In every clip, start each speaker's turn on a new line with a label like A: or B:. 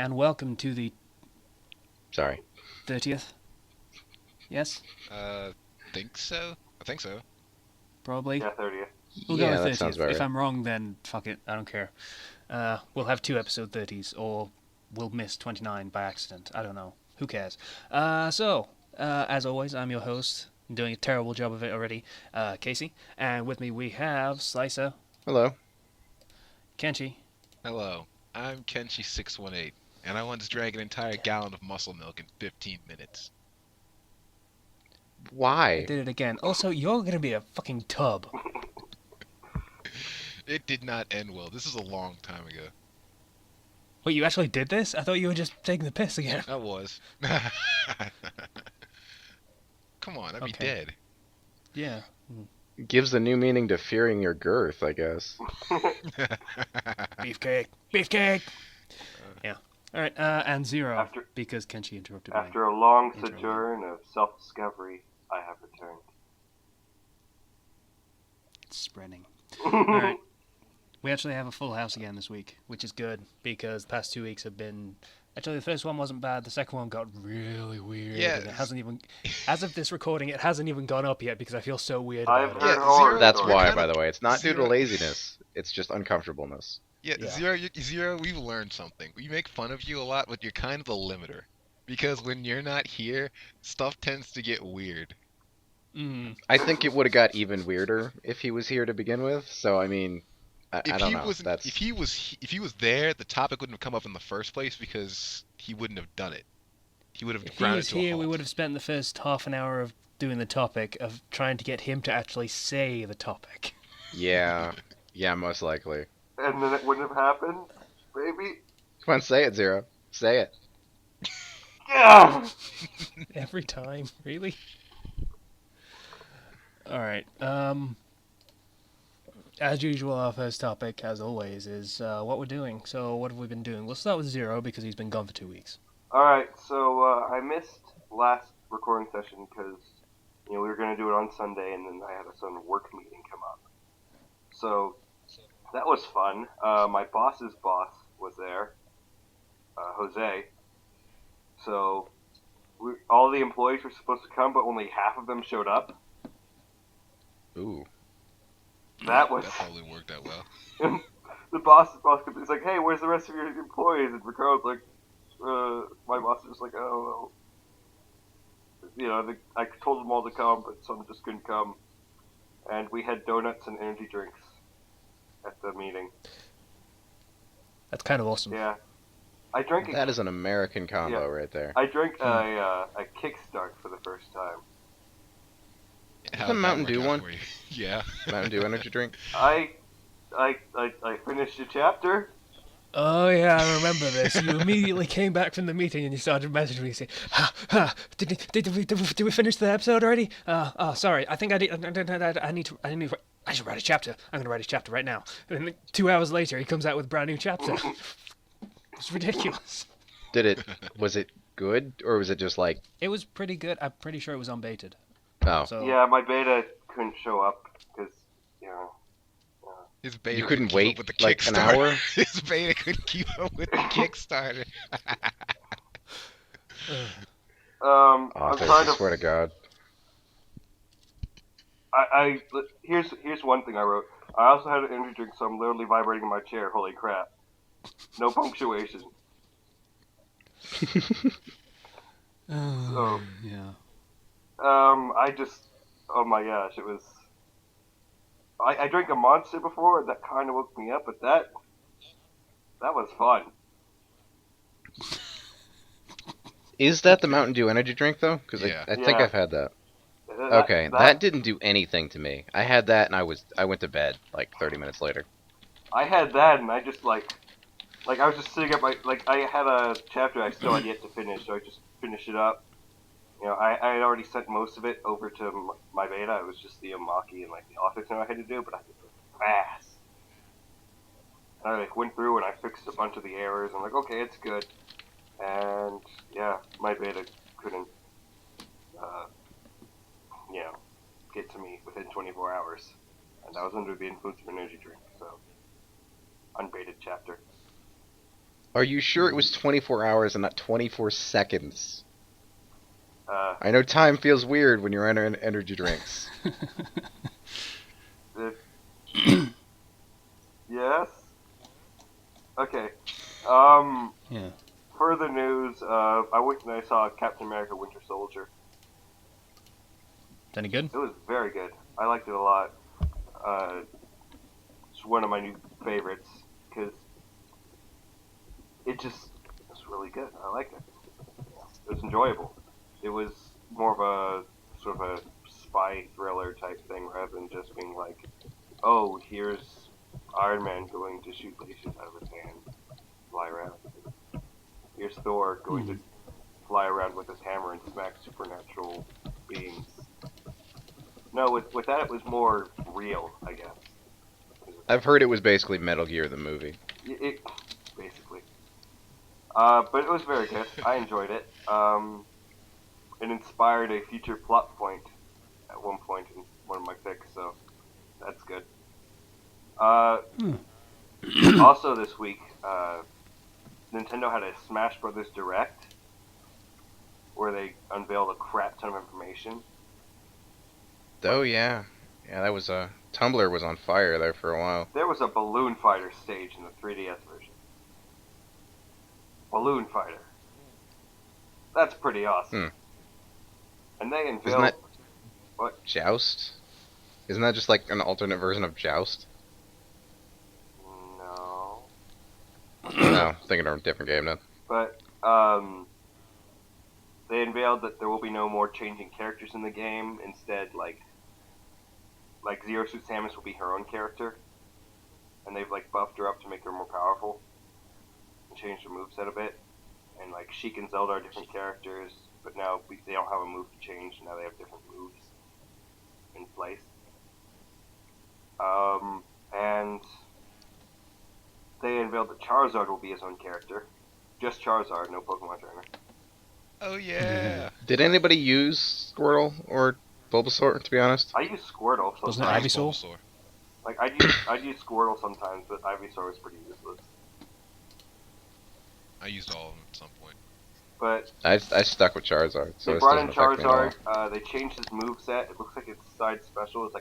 A: and welcome to the
B: Sorry.
A: 30th. Yes?
C: Uh, think so? I think so.
A: Probably.
D: Yeah, 30th.
A: We'll go
B: Yeah,
A: with
B: that sounds
A: 30th.
B: about
A: If
B: right.
A: I'm wrong, then fuck it. I don't care. We'll have 2 episode 30s, or we'll miss 29 by accident. I don't know. Who cares? As always, I'm your host. I'm doing a terrible job of it already, Casey. And with me we have Slicer,
B: Hello.
A: Kenchi,
C: Hello, I'm Kenchi618, and I once drank an entire gallon of muscle milk in 15 minutes.
A: I
B: Why?
A: did it again. Also, you're gonna be a fucking tub.
C: It did not end well. This is a long time ago.
A: Wait, you actually did this? I thought you were just taking the piss again.
C: I was. Come on, I'd be
A: Okay.
C: dead.
A: Yeah.
B: Gives a new meaning to fearing your girth, I guess.
A: Beefcake! Beefcake! Yeah. Alright, and Zero,
D: After-
A: because Kenchi interrupted me.
D: After a long
A: Intro.
D: sojourn of self-discovery, I have returned.
A: It's spreading. Alright. We actually have a full house again this week, which is good, because the past 2 weeks have been... Actually, the first one wasn't bad, the second one got really weird.
C: Yeah,
A: And it hasn't even... As of this recording, it hasn't even gone up yet, because I feel so weird
D: I've
A: about
D: heard
A: it.
C: Yeah,
D: horror
C: Zero-
B: That's
D: stories.
B: why,
C: kinda-
B: by the way. It's not due to
C: Zero-
B: laziness. It's just uncomfortableness.
C: Yeah,
A: Yeah.
C: Zero, we've learned something. We make fun of you a lot, but you're kind of the limiter. Because when you're not here, stuff tends to get weird.
A: Mm.
B: I think it would have got even weirder if he was here to begin with. So, I mean, I
C: If
B: don't
C: he
B: know.
C: wasn't,
B: That's
C: if he was there, the topic wouldn't have come up in the first place because he wouldn't have done it. He would have
A: If he
C: ground
A: was
C: it to a
A: here, we
C: halt.
A: would have spent the first half an hour of doing the topic, of trying to get him to actually say the topic.
B: yeah, most likely.
D: And then it wouldn't have happened, baby.
B: Come on, say it, Zero. Say it.
D: Yeah.
A: Every time, really? Alright, as usual, our first topic, as always, is what we're doing. So, what have we been doing? We'll start with Zero, because he's been gone for 2 weeks.
D: All right. So I missed last recording session because we were going to do it on Sunday, and then I had a sudden work meeting come up. So that was fun. My boss's boss was there, Jose. So all the employees were supposed to come, but only half of them showed up.
B: Ooh.
D: That was
C: That probably worked out well.
D: the boss's boss. He's like, "Hey, where's the rest of your employees?" And Ricardo's like, "My boss is just like, oh, well." I told them all to come, but some just couldn't come. And we had donuts and energy drinks at the meeting.
A: That's kind of awesome.
D: Yeah, I drank.
B: That is an American combo
D: Yeah.
B: right there.
D: I drank a Kickstart for the first time.
C: How
B: The
C: did that
B: Mountain
C: work
B: Dew
C: out
B: one?
C: for you? Yeah.
B: Mountain Dew energy drink.
D: I finished a chapter.
A: Oh yeah, I remember this. You immediately came back from the meeting and you started messaging me saying, did we finish the episode already? Sorry, I think I should write a chapter. I'm gonna write a chapter right now." And then 2 hours later, he comes out with a brand new chapter. It's ridiculous.
B: Was it good, or was it just like,
A: It was pretty good. I'm pretty sure it was unbaited.
B: oh,
A: So
D: Yeah, my beta couldn't show up because
C: His beta
B: you couldn't
C: keep
B: wait
C: up with the
B: like an
C: Kickstarter.
B: hour?
C: His beta couldn't keep up with the Kickstarter.
D: I'm
B: Authors,
D: trying
B: I
D: to.
B: swear to God.
D: Here's one thing I wrote. I also had an energy drink, so I'm literally vibrating in my chair. Holy crap! No punctuation. So
A: yeah.
D: I just, oh my gosh, it was. I drank a Monster before, and that kind of woke me up, but that was fun.
B: Is that the Mountain Dew energy drink, though? Because
C: Yeah.
B: I think
D: Yeah.
B: I've had that. Okay, that didn't do anything to me. I had that, and I went to bed like 30 minutes later.
D: I had that, and I just like I was just sitting at my I had a chapter I still had yet to finish, so I just finished it up. I had already sent most of it over to my beta. It was just the Amaki and like the office I had to do, but I did it fast. And I went through and I fixed a bunch of the errors. I'm like, okay, it's good. And yeah, my beta couldn't, get to me within 24 hours. And I was under the influence of an energy drink, so unbaited chapter.
B: Are you sure it was 24 hours and not 24 seconds?
D: Uh,
B: I know time feels weird when you're entering energy drinks.
D: yes. Okay.
E: Yeah.
D: Further news. I went and I saw Captain America: Winter Soldier.
E: Any good?
D: It was very good. I liked it a lot. It's one of my new favorites because it was really good. I liked it. It was enjoyable. It was more of a sort of a spy thriller type thing rather than just being like, oh, here's Iron Man going to shoot lasers out of his hand, fly around. Here's Thor going to fly around with his hammer and smack supernatural beings. No, with that it was more real, I guess.
B: I've heard it was basically Metal Gear the movie.
D: It basically. But it was very good. I enjoyed it. It inspired a future plot point at one point in one of my picks, so that's good. Also this week, Nintendo had a Smash Brothers Direct where they unveiled a crap ton of information.
B: Oh yeah. Yeah, that was Tumblr was on fire there for a while.
D: There was a Balloon Fighter stage in the 3DS version. Balloon Fighter. That's pretty awesome. And they unveiled...
B: Isn't that
D: What?
B: Joust? Isn't that just like an alternate version of Joust?
D: No.
B: No, thinking of a different game now.
D: But, they unveiled that there will be no more changing characters in the game. Instead, like Zero Suit Samus will be her own character. And they've, like, buffed her up to make her more powerful. And changed her moveset a bit. And, like, Sheik and Zelda are different characters. But now they don't have a move to change. Now they have different moves in place. And they unveiled that Charizard will be his own character. Just Charizard, no Pokemon trainer.
C: Oh yeah.
B: Did anybody use Squirtle or Bulbasaur, to be honest?
D: I use Squirtle sometimes.
E: Wasn't it Ivysaur?
C: Bulbasaur.
D: Like, I'd use Squirtle sometimes, but Ivysaur was pretty useless.
C: I used all of them at some point.
D: But
B: I stuck with Charizard, so
D: they
B: this
D: brought in
B: doesn't affect me at all.
D: Charizard. They changed his moveset. It looks like its side special is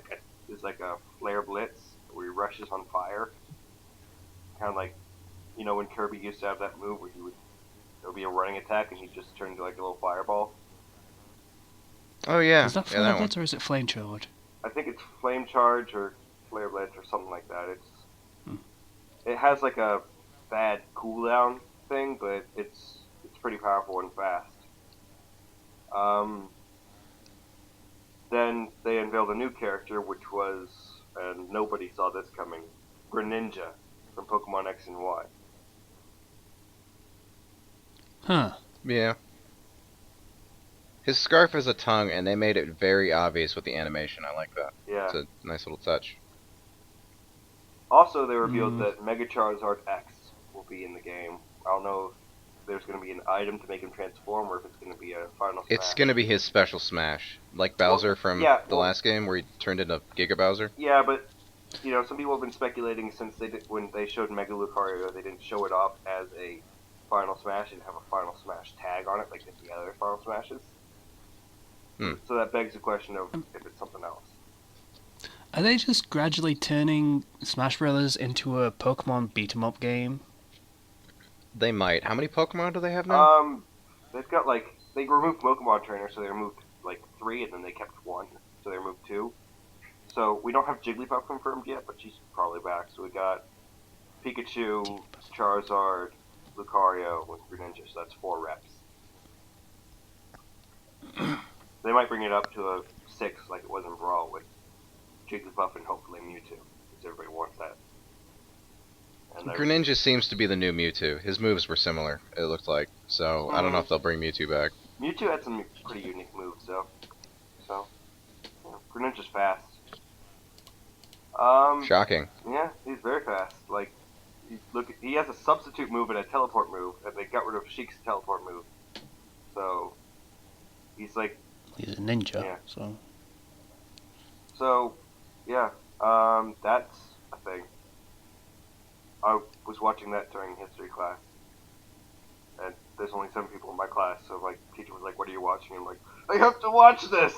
D: like a Flare Blitz where he rushes on fire. Kind of like, you know, when Kirby used to have that move where there would be a running attack and he'd just turn into like a little fireball.
B: Oh yeah,
E: Is that
B: yeah,
E: Flare
B: that
E: Blitz or is it Flame Charge?
D: I think it's Flame Charge or Flare Blitz or something like that. It has like a bad cooldown thing, but it's pretty powerful and fast. Then they unveiled a new character, which was, and nobody saw this coming, Greninja from Pokemon X and Y.
E: Huh.
B: Yeah. His scarf has a tongue, and they made it very obvious with the animation. I like that.
D: Yeah.
B: It's a nice little touch.
D: Also, they revealed that Mega Charizard X will be in the game. I don't know if there's going to be an item to make him transform, or if it's going to be a final smash.
B: It's gonna be his special smash, like Bowser from the last game where he turned into Giga Bowser.
D: Yeah, but you know, some people have been speculating since when they showed Mega Lucario, they didn't show it off as a final smash and have a final smash tag on it like the other final smashes. So that begs the question of if it's something else.
E: Are they just gradually turning Smash Brothers into a Pokemon beat-em-up game?
B: They might. How many Pokemon do they have now?
D: They've got they removed Pokemon Trainer, so they removed 3, and then they kept 1, so they removed 2. So we don't have Jigglypuff confirmed yet, but she's probably back. So we got Pikachu, Charizard, Lucario, with Greninja, so that's 4 reps. They might bring it up to a 6 like it was in Brawl with Jigglypuff and hopefully Mewtwo, because everybody wants that. And
B: Greninja seems to be the new Mewtwo. His moves were similar, it looked like. So I don't know if they'll bring Mewtwo back.
D: Mewtwo had some pretty unique moves, though. So, yeah, Greninja's fast.
B: Shocking.
D: Yeah, he's very fast. Like, he has a substitute move and a teleport move, and they got rid of Sheik's teleport move. So, he's like...
E: He's a ninja,
D: yeah.
E: so...
D: So, yeah, that's a thing. I was watching that during history class. there's only 7 people in my class, so my teacher was like, "What are you watching?" I'm like, "I have to watch this."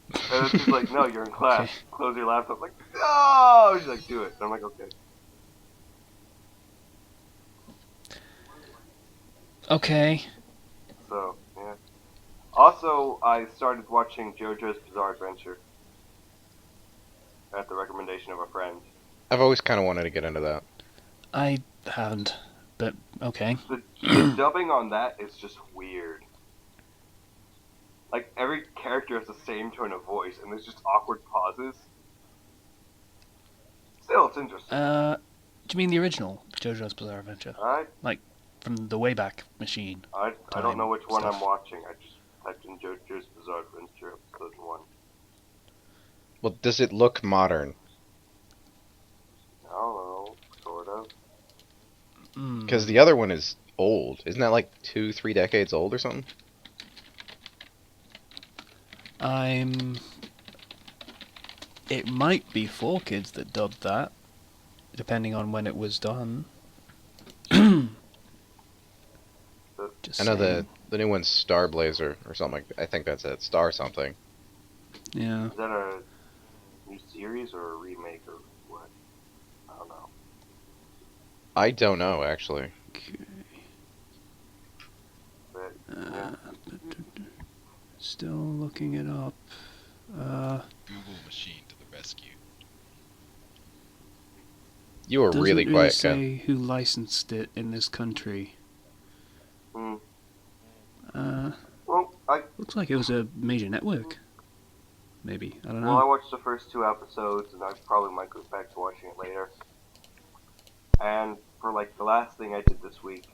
D: And then she's like, "No, you're in class.
E: Okay.
D: Close your laptop." I'm like, "No!" She's like, "Do it." And I'm like, "Okay."
E: Okay.
D: So, yeah. Also, I started watching JoJo's Bizarre Adventure at the recommendation of a friend.
B: I've always kind of wanted to get into that.
E: I haven't, but okay.
D: The dubbing on that is just weird. Like, every character has the same tone of voice, and there's just awkward pauses. Still, it's interesting.
E: Do you mean the original JoJo's Bizarre Adventure?
D: Alright?
E: From the Wayback Machine?
D: I don't know which one
E: stuff.
D: I'm watching. I just typed in JoJo's Bizarre Adventure episode 1.
B: Well, does it look modern?
D: I don't know, sort of.
B: Because the other one is old. Isn't that like 2-3 decades old or something?
E: It might be 4Kids that dubbed that, depending on when it was done. Just
B: I know
E: saying.
B: the new one's Star Blazer or something like that. I think that's it. Star something.
E: Yeah.
D: Is that a new series or a remake or what? I don't know.
B: I don't know, actually.
D: But, yeah.
E: Still looking it up.
C: Google machine to the rescue.
B: You were
E: Doesn't
B: really
E: really
B: quiet,
E: say
B: Ken.
E: who licensed it in this country.
D: Well,
E: Looks like it was a major network. Maybe, I don't know.
D: Well, I watched the first 2 episodes, and I probably might go back to watching it later. And for like the last thing I did this week,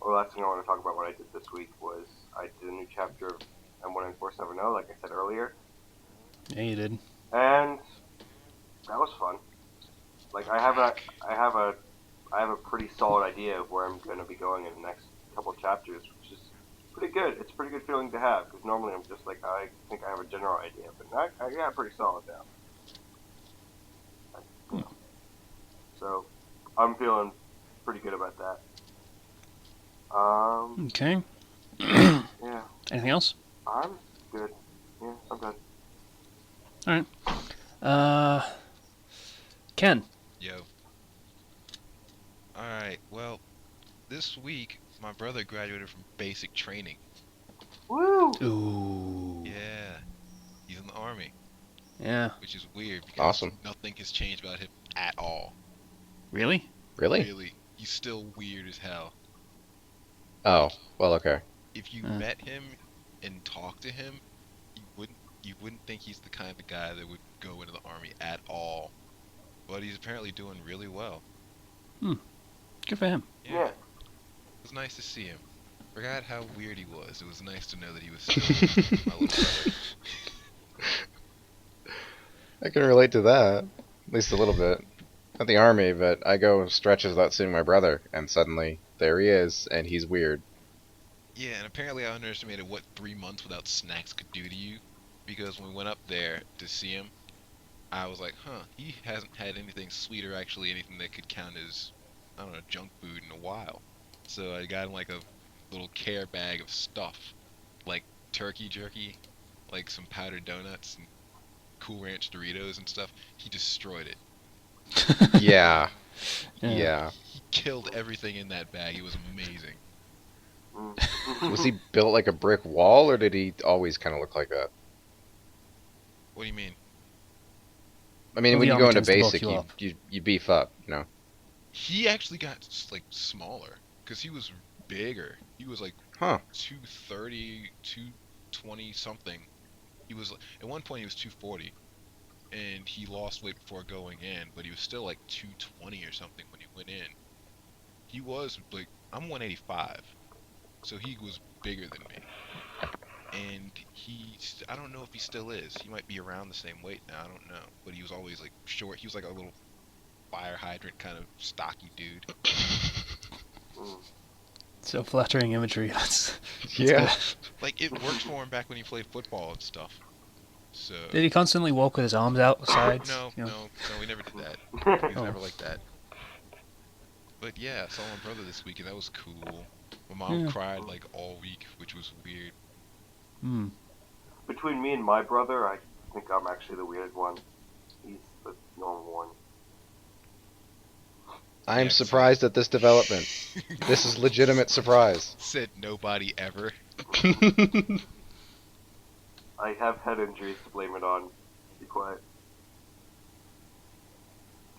D: or the last thing I want to talk about what I did this week was I did a new chapter of M1N470, like I said earlier,
E: Yeah, you did.
D: and that was fun. Like I have a pretty solid idea of where I'm going to be going in the next couple chapters, which is pretty good. It's a pretty good feeling to have, because normally I'm just like, I think I have a general idea, but I got pretty solid now. So, I'm feeling pretty good about that.
E: Okay.
D: Yeah,
E: Anything else?
D: I'm good. Yeah, I'm good.
E: Alright. Ken.
C: Yo. Alright, well, this week, my brother graduated from basic training.
D: Woo!
E: Ooh.
C: Yeah. He's in the Army,
E: Yeah.
C: which is weird because
B: Awesome.
C: nothing has changed about him at all.
E: Really?
B: Really?
C: Really. He's still weird as hell.
B: Oh, well, okay.
C: If you met him and talked to him, you wouldn't think he's the kind of guy that would go into the Army at all. But he's apparently doing really well.
E: Good for him.
D: Yeah.
C: It was nice to see him. Forgot how weird he was. It was nice to know that he was still my little brother.
B: I can relate to that. At least a little bit. Not the Army, but I go stretches without seeing my brother, and suddenly, there he is, and he's weird.
C: Yeah, and apparently I underestimated what 3 months without snacks could do to you. Because when we went up there to see him, I was like, huh, he hasn't had anything sweet or actually anything that could count as, I don't know, junk food in a while. So I got him like a little care bag of stuff. Like turkey jerky, like some powdered donuts, and Cool Ranch Doritos and stuff. He destroyed it.
B: Yeah.
E: Yeah.
B: Yeah.
C: He killed everything in that bag. It was amazing.
B: Was he built like a brick wall, or did he always kind of look like that?
C: What do you mean?
B: I mean,
E: Well,
B: when
E: the
B: you go
E: army
B: into
E: tends to bulk
B: basic,
E: you up.
B: you beef up, you know?
C: He actually got like smaller because he was bigger. He was like
B: Huh.
C: 230, 220 something. He was at one point he was 240, and he lost weight before going in, but he was still like 220 or something when he went in. He was like, I'm 185, so he was bigger than me. And I don't know if he still is. He might be around the same weight now. I don't know. But he was always like short. He was like a little fire hydrant kind of stocky dude.
E: So flattering imagery. That's
B: Yeah.
E: good.
C: Like it worked for him back when he played football and stuff. So
E: Did he constantly walk with his arms out the sides?
C: no,
E: You know?
C: no, we never did that. He was
E: Oh.
C: never like that. But yeah, I saw my brother this week, and that was cool. My mom
E: Yeah.
C: cried like all week, which was weird.
E: Hmm.
D: Between me and my brother, I think I'm actually the weird one. He's the normal one.
B: I'm
C: Yeah, 'cause
B: surprised at this development. This is legitimate surprise.
C: said nobody ever.
D: I have head injuries to blame it on. Be quiet.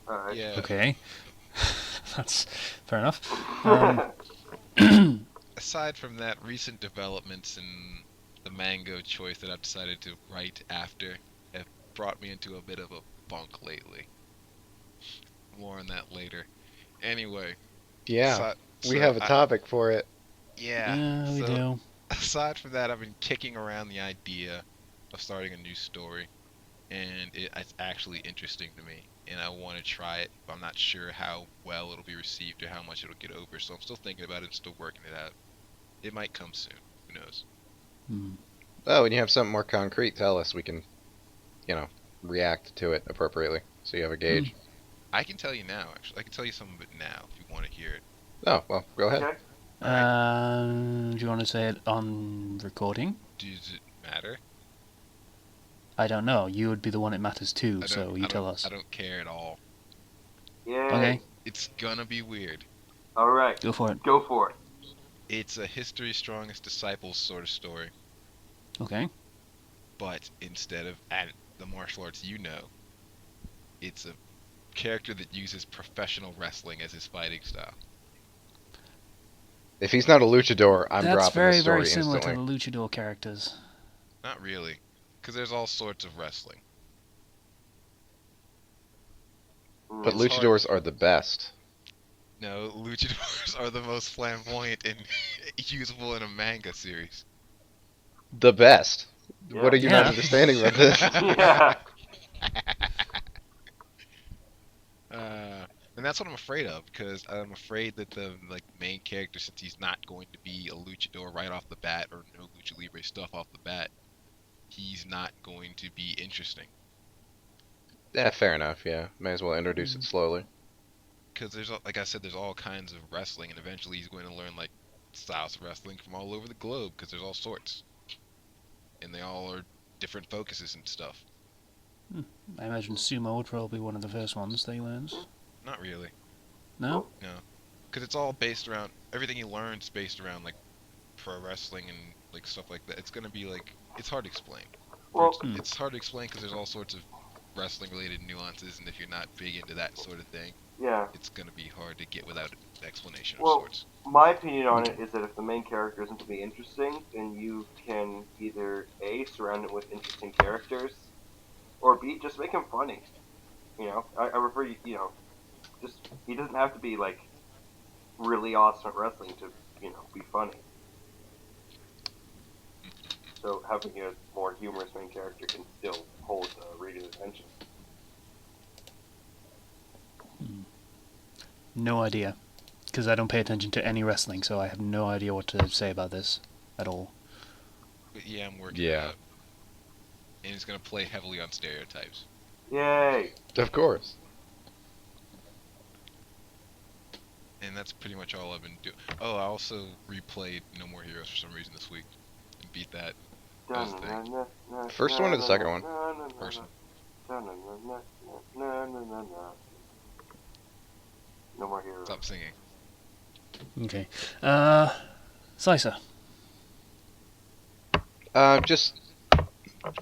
D: Alright.
C: Yeah.
E: Okay. That's fair enough.
C: Aside from that, recent developments in the mango choice that I've decided to write after have brought me into a bit of a funk lately. More on that later. Anyway,
B: Yeah,
C: so,
B: we
C: so
B: have a topic for it.
C: yeah.
E: Yeah, we
C: So
E: do.
C: aside from that, I've been kicking around the idea of starting a new story, and it's actually interesting to me, and I want to try it, but I'm not sure how well it'll be received or how much it'll get over, so I'm still thinking about it and still working it out. It might come soon. Who knows?
E: Hmm.
B: Oh, when you have something more concrete, tell us. We can, react to it appropriately, so you have a gauge.
C: I can tell you now, actually. I can tell you some of it now if you want to hear it.
B: Oh, well, go ahead.
D: Okay.
E: Do you want to say it on recording?
C: Does it matter?
E: I don't know. You would be the one it matters to, so you tell us.
C: I don't care at all.
D: Yay.
E: Okay,
C: It's gonna be weird.
D: Alright.
E: go for it.
D: Go for it.
C: It's a history's strongest disciples sort of story,
E: Okay.
C: but instead of the martial arts it's a character that uses professional wrestling as his fighting style.
B: If he's not a luchador, I'm
E: That's
B: dropping
E: very,
B: this story
E: very similar
B: instantly.
E: to the luchador characters.
C: Not really, because there's all sorts of wrestling.
B: But
C: It's hard.
B: luchadors are the best.
C: No, luchadors are the most flamboyant and usable in a manga series.
B: The best.
D: Yeah.
B: What are you not
E: Yeah.
B: understanding about this?
D: Yeah.
C: And that's what I'm afraid of, because I'm afraid that the main character, since he's not going to be a luchador right off the bat, or no lucha libre stuff off the bat, he's not going to be interesting.
B: Yeah, fair enough, yeah. May as well introduce it slowly.
C: Because like I said, there's all kinds of wrestling, and eventually he's going to learn styles of wrestling from all over the globe, because there's all sorts, and they all are different focuses and stuff.
E: I imagine sumo would probably be one of the first ones that he learns.
C: Not really.
E: No?
C: No, because it's all based around everything he learns based around pro wrestling and stuff like that. It's gonna be it's hard to explain.
D: Well,
C: It's hard to explain because there's all sorts of wrestling related nuances, and if you're not big into that sort of thing,
D: yeah.
C: it's gonna be hard to get without an explanation of
D: Well,
C: sorts.
D: my opinion on it is that if the main character isn't to be interesting, then you can either A, surround it with interesting characters, or B, just make him funny. I refer just, he doesn't have to be, really awesome at wrestling to, be funny. So having a more humorous main character can still hold the reader's attention.
E: No idea. Because I don't pay attention to any wrestling, so I have no idea what to say about this at all.
C: But yeah, I'm working
B: Yeah.
C: on it. And it's gonna play heavily on stereotypes.
D: Yay!
B: Of course.
C: And that's pretty much all I've been doing. Oh, I also replayed No More Heroes for some reason this week and beat that. That's the thing.
B: First one or the second one?
C: First one.
D: No more heroes.
C: Stop singing.
E: Okay. Sisa.
B: Just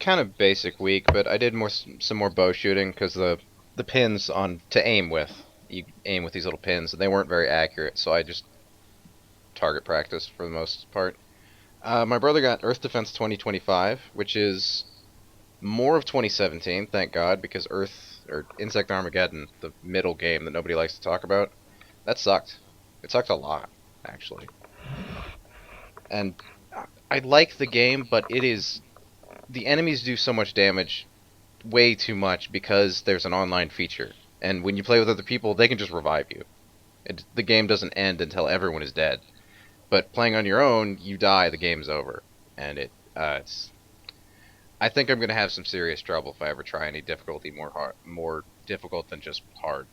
B: kind of basic week, but I did some more bow shooting because the pins to aim with, you aim with these little pins, and they weren't very accurate, so I just target practice for the most part. My brother got Earth Defense 2025, which is more of 2017, thank God, because Insect Armageddon, the middle game that nobody likes to talk about, that sucked. It sucked a lot, actually. And I like the game, but the enemies do so much damage, way too much, because there's an online feature. And when you play with other people, they can just revive you. The game doesn't end until everyone is dead. But playing on your own, you die, the game's over. And it's... I think I'm going to have some serious trouble if I ever try any difficulty more difficult than just hard.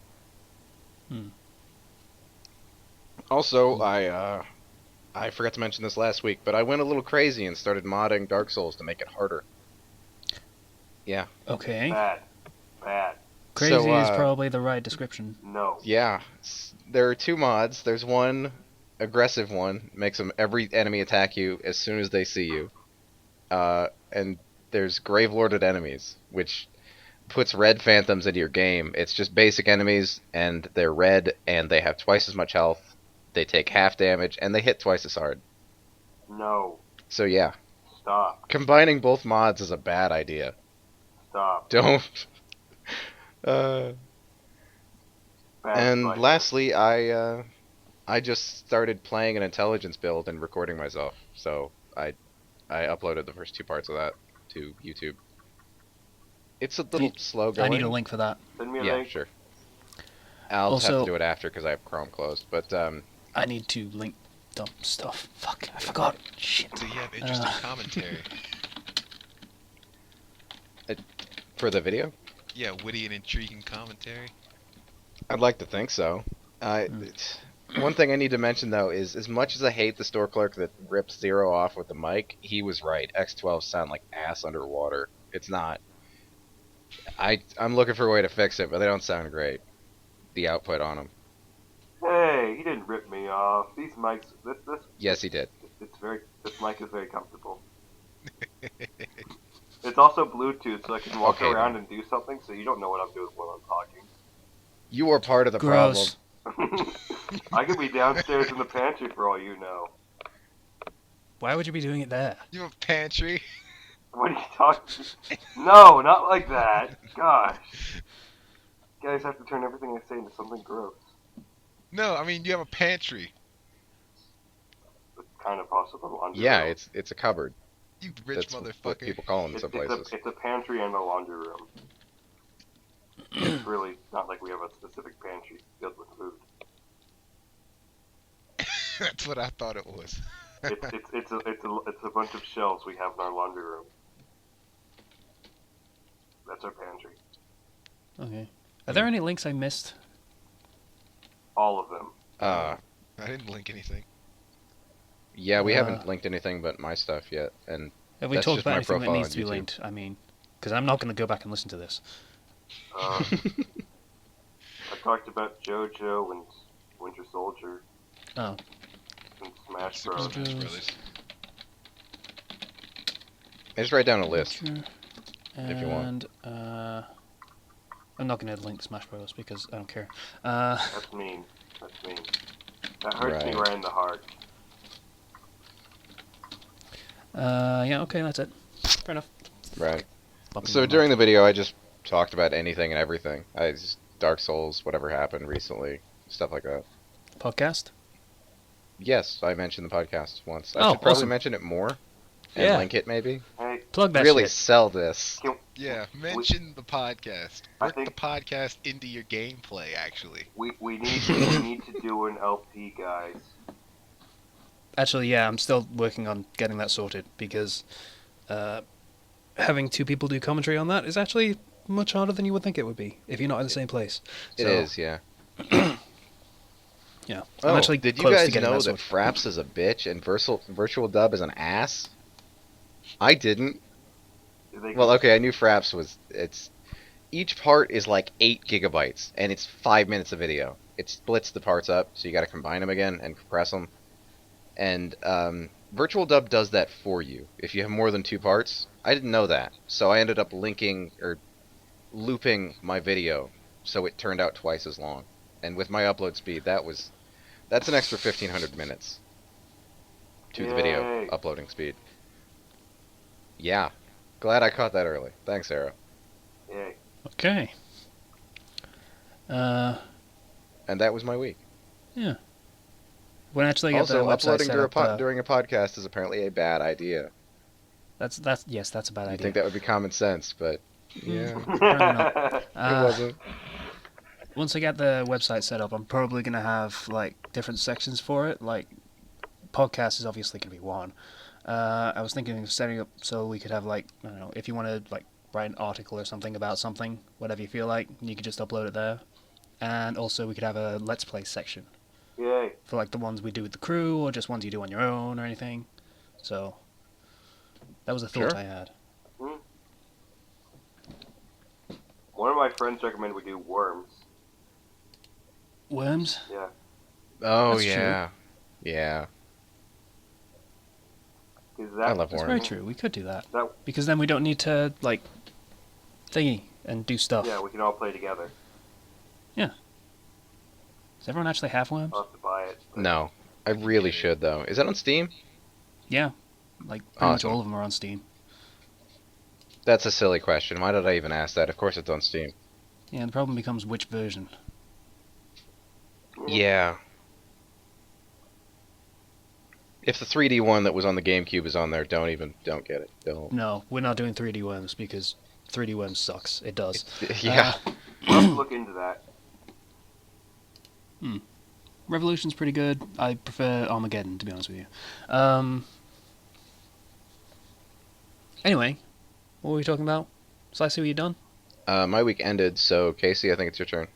B: Also, I forgot to mention this last week, but I went a little crazy and started modding Dark Souls to make it harder. Yeah.
E: Okay.
D: Bad. Bad.
E: Crazy
B: So,
E: is probably the right description.
D: No.
B: Yeah, there are two mods. There's one aggressive one, makes every enemy attack you as soon as they see you. And there's Grave Lorded enemies, which puts red phantoms into your game. It's just basic enemies, and they're red, and they have twice as much health. They take half damage, and they hit twice as hard.
D: No.
B: So yeah,
D: Stop.
B: combining both mods is a bad idea.
D: Stop.
B: Don't. Uh,
D: Bad
B: and
D: advice.
B: lastly, I just started playing an intelligence build and recording myself. So I uploaded the first two parts of that to YouTube. It's a little slow going.
E: I need a link for that.
D: Send me a
B: Yeah,
D: link.
B: sure. I'll have
E: Also-
B: to do it after because I have Chrome closed. But
E: I need to link dump stuff. Fuck, I forgot. Shit.
C: Do you have interesting commentary?
B: for the video,
C: Yeah, witty and intriguing commentary.
B: I'd like to think so. One thing I need to mention though is, as much as I hate the store clerk that rips Zero off with the mic, he was right. X12 sound like ass underwater. It's not. I'm looking for a way to fix it, but they don't sound great. The output on them.
D: Hey, he didn't rip me off. These mics,
B: Yes, he did.
D: this mic is very comfortable. It's also Bluetooth, so I can walk
B: Okay,
D: around
B: then.
D: and do something, so you don't know what I'm doing while I'm talking.
B: You are part of the
E: Gross.
D: I could be downstairs in the pantry for all you know.
E: Why would you be doing it there?
C: You have a pantry?
D: What are you talking? No, not like that. Gosh. You guys have to turn everything I say into something gross.
C: No, I mean you have a pantry.
D: It's kind of possible.
B: Problem. Yeah, it's a cupboard.
C: You rich
B: That's what
C: motherfucker.
B: people call them in some places.
D: It's a pantry and a laundry room. It's really not like we have a specific pantry filled with food.
C: That's what I thought it was.
D: It's a bunch of shelves we have in our laundry room. That's our pantry.
E: Okay. Are there any links I missed?
D: All of them.
C: I didn't link anything.
B: Yeah, we
E: Uh,
B: haven't linked anything but my stuff yet, and
E: Have we
B: That's
E: talked
B: just
E: about
B: my
E: anything that
B: profile
E: needs
B: on
E: to be
B: YouTube.
E: linked? I mean, because I'm not going to go back and listen to this.
D: I talked about JoJo and Winter Soldier
E: Oh.
D: and Smash
C: Super
D: Bros.
C: Smash Brothers.
B: I just write down a list.
E: Sure.
B: If you want.
E: And, I'm not going to link Smash Bros. Because I don't care.
D: That's mean. That's mean. That hurts me
B: Right.
D: right in the heart.
E: Yeah, okay, that's it. Fair enough.
B: Right.
E: Bumping
B: So
E: my
B: during
E: mic.
B: the video, I just talked about anything and everything. I just Dark Souls, whatever happened recently, stuff like that.
E: Podcast?
B: Yes, I mentioned the podcast once. I
E: Oh,
B: should probably
E: awesome.
B: mention it more and
E: Yeah.
B: link it maybe.
D: Hey,
E: Plug that
B: Really
E: shit.
B: sell this.
C: Yeah, mention the podcast.
D: I
C: Work
D: think-
C: the podcast into your gameplay, actually.
D: we need to do an LP, guys.
E: Actually, yeah, I'm still working on getting that sorted because having two people do commentary on that is actually much harder than you would think it would be if you're not in the same place.
B: It
E: So,
B: is, yeah.
E: Yeah.
B: Oh,
E: I'm actually
B: did you
E: close to
B: guys
E: getting
B: know
E: that
B: that
E: sorted.
B: Fraps is a bitch and Virtual Dub is an ass? I didn't.
D: They
B: Well, okay, I knew Fraps was. Each part is like 8 gigabytes, and it's 5 minutes of video. It splits the parts up, so you got to combine them again and compress them. And Virtual Dub does that for you if you have more than 2 parts. I didn't know that, so I ended up linking or looping my video, so it turned out twice as long. And with my upload speed, that's an extra 1,500 minutes to the video
D: Yay.
B: uploading speed. Yeah, glad I caught that early. Thanks, Sarah.
D: Yay.
E: Okay.
B: And that was my week.
E: When actually get the
B: Also,
E: website
B: uploading
E: set up,
B: during a podcast is apparently a bad idea.
E: that's yes, that's a bad
B: You'd
E: idea.
B: think that would be common sense, but yeah,
E: Apparently
B: it wasn't.
E: Once I get the website set up, I'm probably gonna have like different sections for it. Like, podcast is obviously gonna be one. I was thinking of setting up so we could have like, I don't know, if you want to like write an article or something about something, whatever you feel like, you could just upload it there. And also we could have a Let's Play section.
D: Yay.
E: for like the ones we do with the crew, or just ones you do on your own, or anything. So that was a thought
B: Sure.
E: I had.
D: One of my friends recommended we do worms.
E: Worms?
D: Yeah.
B: Oh
E: That's true.
B: yeah, yeah.
D: Is
B: I
D: that
B: love
E: That's
B: worms.
E: very true. We could do that
D: that?
E: because then we don't need to like thingy and do stuff.
D: Yeah, we can all play together.
E: Does everyone actually have worms?
D: I'll have to buy it. but-
B: No, I really should though. Is that on Steam?
E: Yeah, like pretty much
B: Awesome.
E: all of them are on Steam.
B: That's a silly question. Why did I even ask that? Of course it's on Steam.
E: Yeah, the problem becomes which version.
B: Yeah. If the 3D one that was on the GameCube is on there, don't get it. Don't.
E: No, we're not doing 3D worms because 3D worms sucks. It does.
B: Yeah.
D: I'll have to look into that.
E: Revolution's pretty good. I prefer Armageddon, to be honest with you. Anyway, what were we talking about? Slicey, were you done?
B: My week ended, so Casey, I think it's your turn.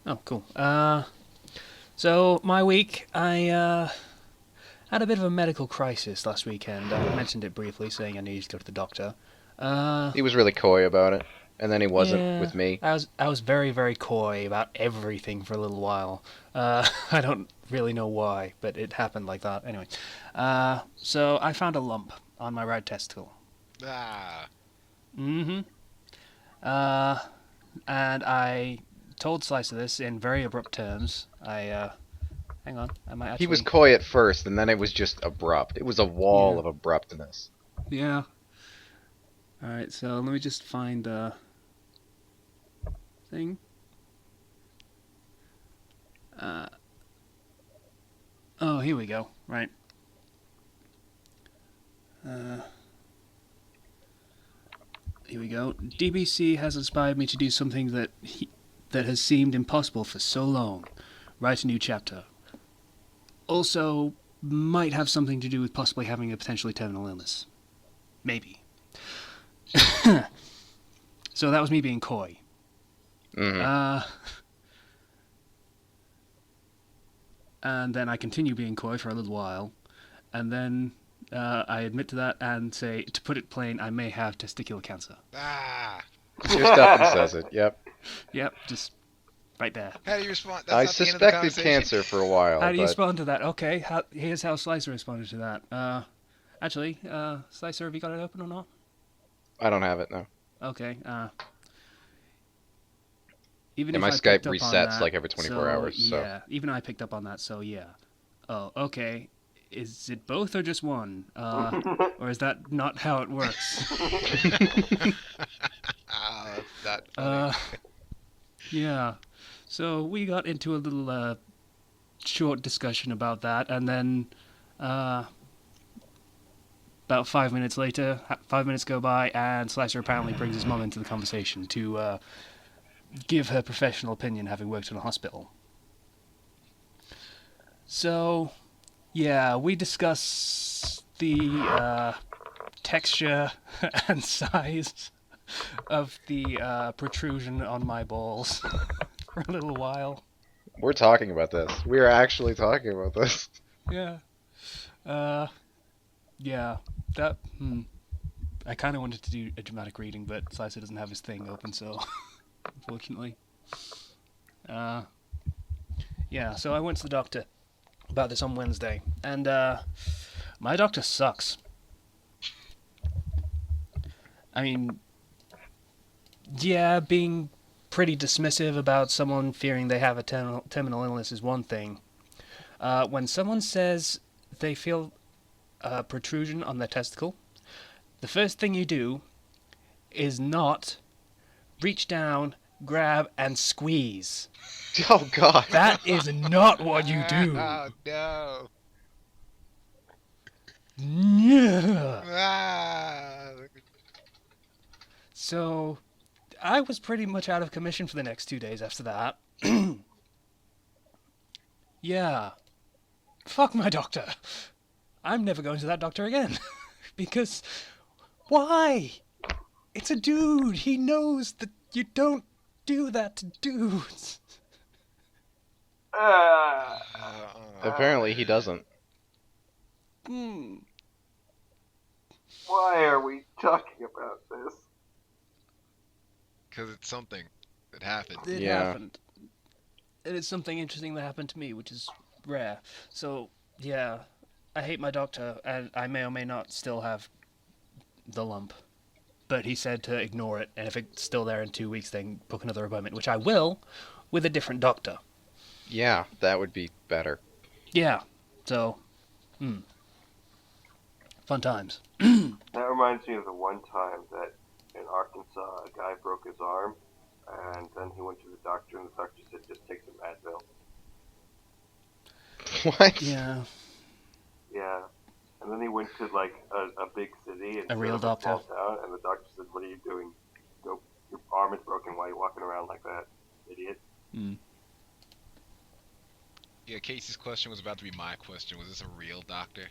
E: Oh, cool. So my week, I had a bit of a medical crisis last weekend. I mentioned it briefly, saying I needed to go to the doctor.
B: He was really coy about it, and then he wasn't
E: Yeah,
B: with me.
E: I was very, very coy about everything for a little while. I don't really know why, but it happened like that. Anyway, so I found a lump on my right testicle.
C: Ah.
E: Mm-hmm. And I told Slicer this in very abrupt terms. Hang on, I might actually...
B: He was coy at first, and then it was just abrupt. It was a wall
E: Yeah.
B: of abruptness.
E: Yeah. Alright, so let me just find the thing. Oh, here we go. Right. Here we go. DBC has inspired me to do something that has seemed impossible for so long. Write a new chapter. Also, might have something to do with possibly having a potentially terminal illness. Maybe. So that was me being coy.
B: Mhm.
E: And then I continue being coy for a little while, and then I admit to that and say, to put it plain, I may have testicular cancer.
C: Ah.
B: Just up and says it. Yep.
E: Yep, just right there.
C: How do you respond? That's
B: I
C: not the end of the
B: suspected
C: conversation.
B: cancer for a while.
E: How do you
B: but
E: respond to that? Okay, here's how Slicer responded to that. Actually, Slicer, have you got it open or not?
B: I don't have it now.
E: Okay. Even
B: Yeah,
E: if
B: my
E: I
B: Skype
E: picked up on
B: resets
E: that,
B: like every 24 hours, so.
E: Yeah, even I picked up on that, so yeah. Oh, okay. Is it both or just one? Or is that not how it works?
C: Ah, that's not funny.
E: Yeah. So we got into a little short discussion about that, and then about 5 minutes later, 5 minutes go by, and Slicer apparently brings his mum into the conversation to give her professional opinion, having worked in a hospital. So, yeah, we discuss the texture and size of the protrusion on my balls for a little while.
B: We're talking about this. We are actually talking about this.
E: Yeah. Yeah. That. I kind of wanted to do a dramatic reading, but Slicer doesn't have his thing open, so unfortunately. Yeah. So I went to the doctor about this on Wednesday, and my doctor sucks. I mean, yeah, being pretty dismissive about someone fearing they have a terminal illness is one thing. When someone says they feel a protrusion on their testicle, the first thing you do is not reach down, grab, and squeeze.
B: Oh God.
E: That is not what you do.
C: Oh no.
E: Yeah.
C: Ah.
E: So, I was pretty much out of commission for the next 2 days after that. Yeah. Fuck my doctor. I'm never going to that doctor again. Because, why? It's a dude. He knows that you don't do that to dudes.
D: Uh,
B: Apparently, he doesn't.
E: Hmm.
D: why are we talking about this?
C: Because it's something that happened.
E: It
B: Yeah.
E: happened. And it's something interesting that happened to me, which is rare. So, yeah, I hate my doctor, and I may or may not still have the lump. But he said to ignore it, and if it's still there in 2 weeks, then book another appointment, which I will, with a different doctor.
B: Yeah, that would be better.
E: Yeah, so, fun times.
D: That reminds me of the one time that in Arkansas a guy broke his arm, and then he went to the doctor, and the doctor said, "Just take some Advil."
B: What?
E: Yeah,
D: Yeah. And then he went to like a big city and
E: A real
D: small
E: doctor.
D: town, and the doctor said, "What are you doing? Go, your arm is broken. Why are you walking around like that, idiot?"
C: Yeah, Casey's question was about to be my question. Was this a real doctor?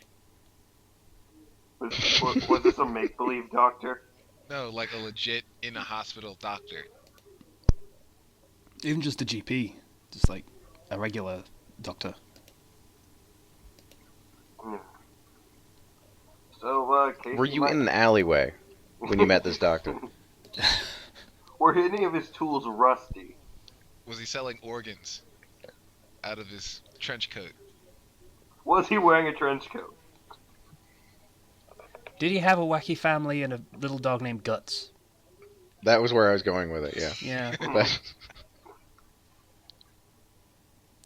D: Was this a make believe doctor?
C: No, like a legit in a hospital doctor.
E: even just a GP, just like a regular doctor.
D: So, Casey,
B: Were you in an alleyway when you met this doctor?
D: Were any of his tools rusty?
C: Was he selling organs out of his trench coat?
D: Was he wearing a trench coat?
E: Did he have a wacky family and a little dog named Guts?
B: That was where I was going with it, yeah.
E: Yeah.
B: But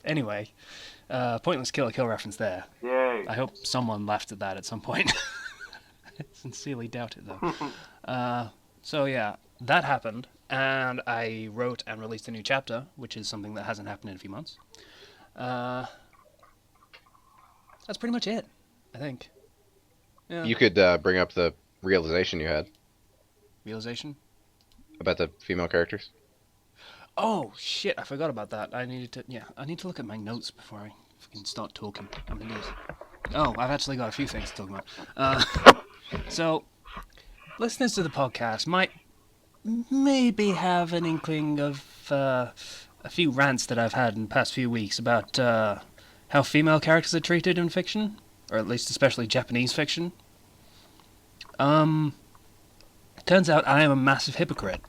E: Anyway, pointless kill reference there.
D: Yay.
E: I hope someone laughed at that at some point. I sincerely doubt it, though. So, yeah, that happened, and I wrote and released a new chapter, which is something that hasn't happened in a few months. That's pretty much it, I think. Yeah.
B: you could bring up the realization you had
E: Realization?
B: about the female characters.
E: Oh, shit, I forgot about that. I need to look at my notes before I fucking start talking. I'm an idiot. Oh, I've actually got a few things to talk about. So, listeners to the podcast might maybe have an inkling of a few rants that I've had in the past few weeks about how female characters are treated in fiction, or at least especially Japanese fiction. Turns out I am a massive hypocrite.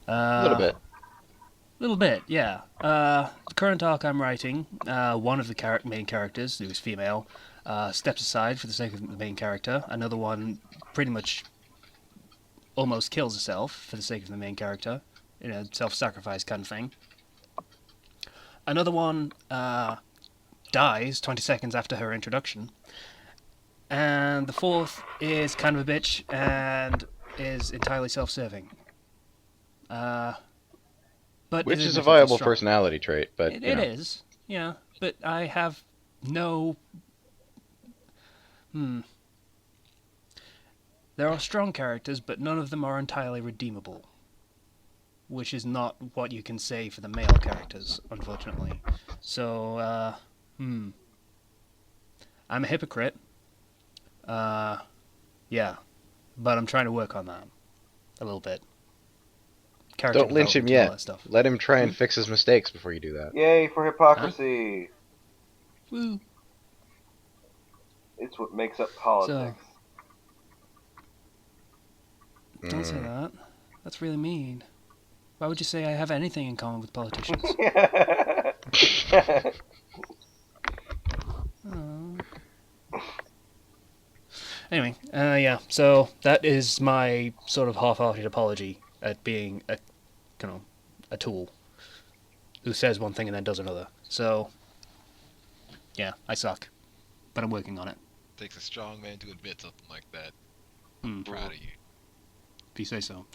B: A little bit.
E: Little bit, yeah. The current arc I'm writing, one of the main characters, who is female, steps aside for the sake of the main character. Another one pretty much almost kills herself for the sake of the main character. You know, self-sacrifice kind of thing. Another one dies 20 seconds after her introduction. And the fourth is kind of a bitch and is entirely self-serving. But
B: Which
E: it
B: is a
E: admittedly
B: viable
E: strong.
B: personality trait, but
E: It
B: you know.
E: is, yeah. But I have no. There are strong characters, but none of them are entirely redeemable. Which is not what you can say for the male characters, unfortunately. So, I'm a hypocrite. Yeah. But I'm trying to work on that. A little bit. Character
B: Don't lynch him
E: development and all
B: yet.
E: that stuff.
B: Let him try and fix his mistakes before you do that.
D: Yay for hypocrisy.
E: Woo.
D: It's what makes up politics.
E: Don't say that. That's really mean. Why would you say I have anything in common with politicians? Anyway, yeah. So that is my sort of half-hearted apology at being a tool who says one thing and then does another. So, yeah, I suck, but I'm working on it.
C: Takes a strong man to admit something like that.
E: Hmm.
C: Proud of you.
E: If you say so.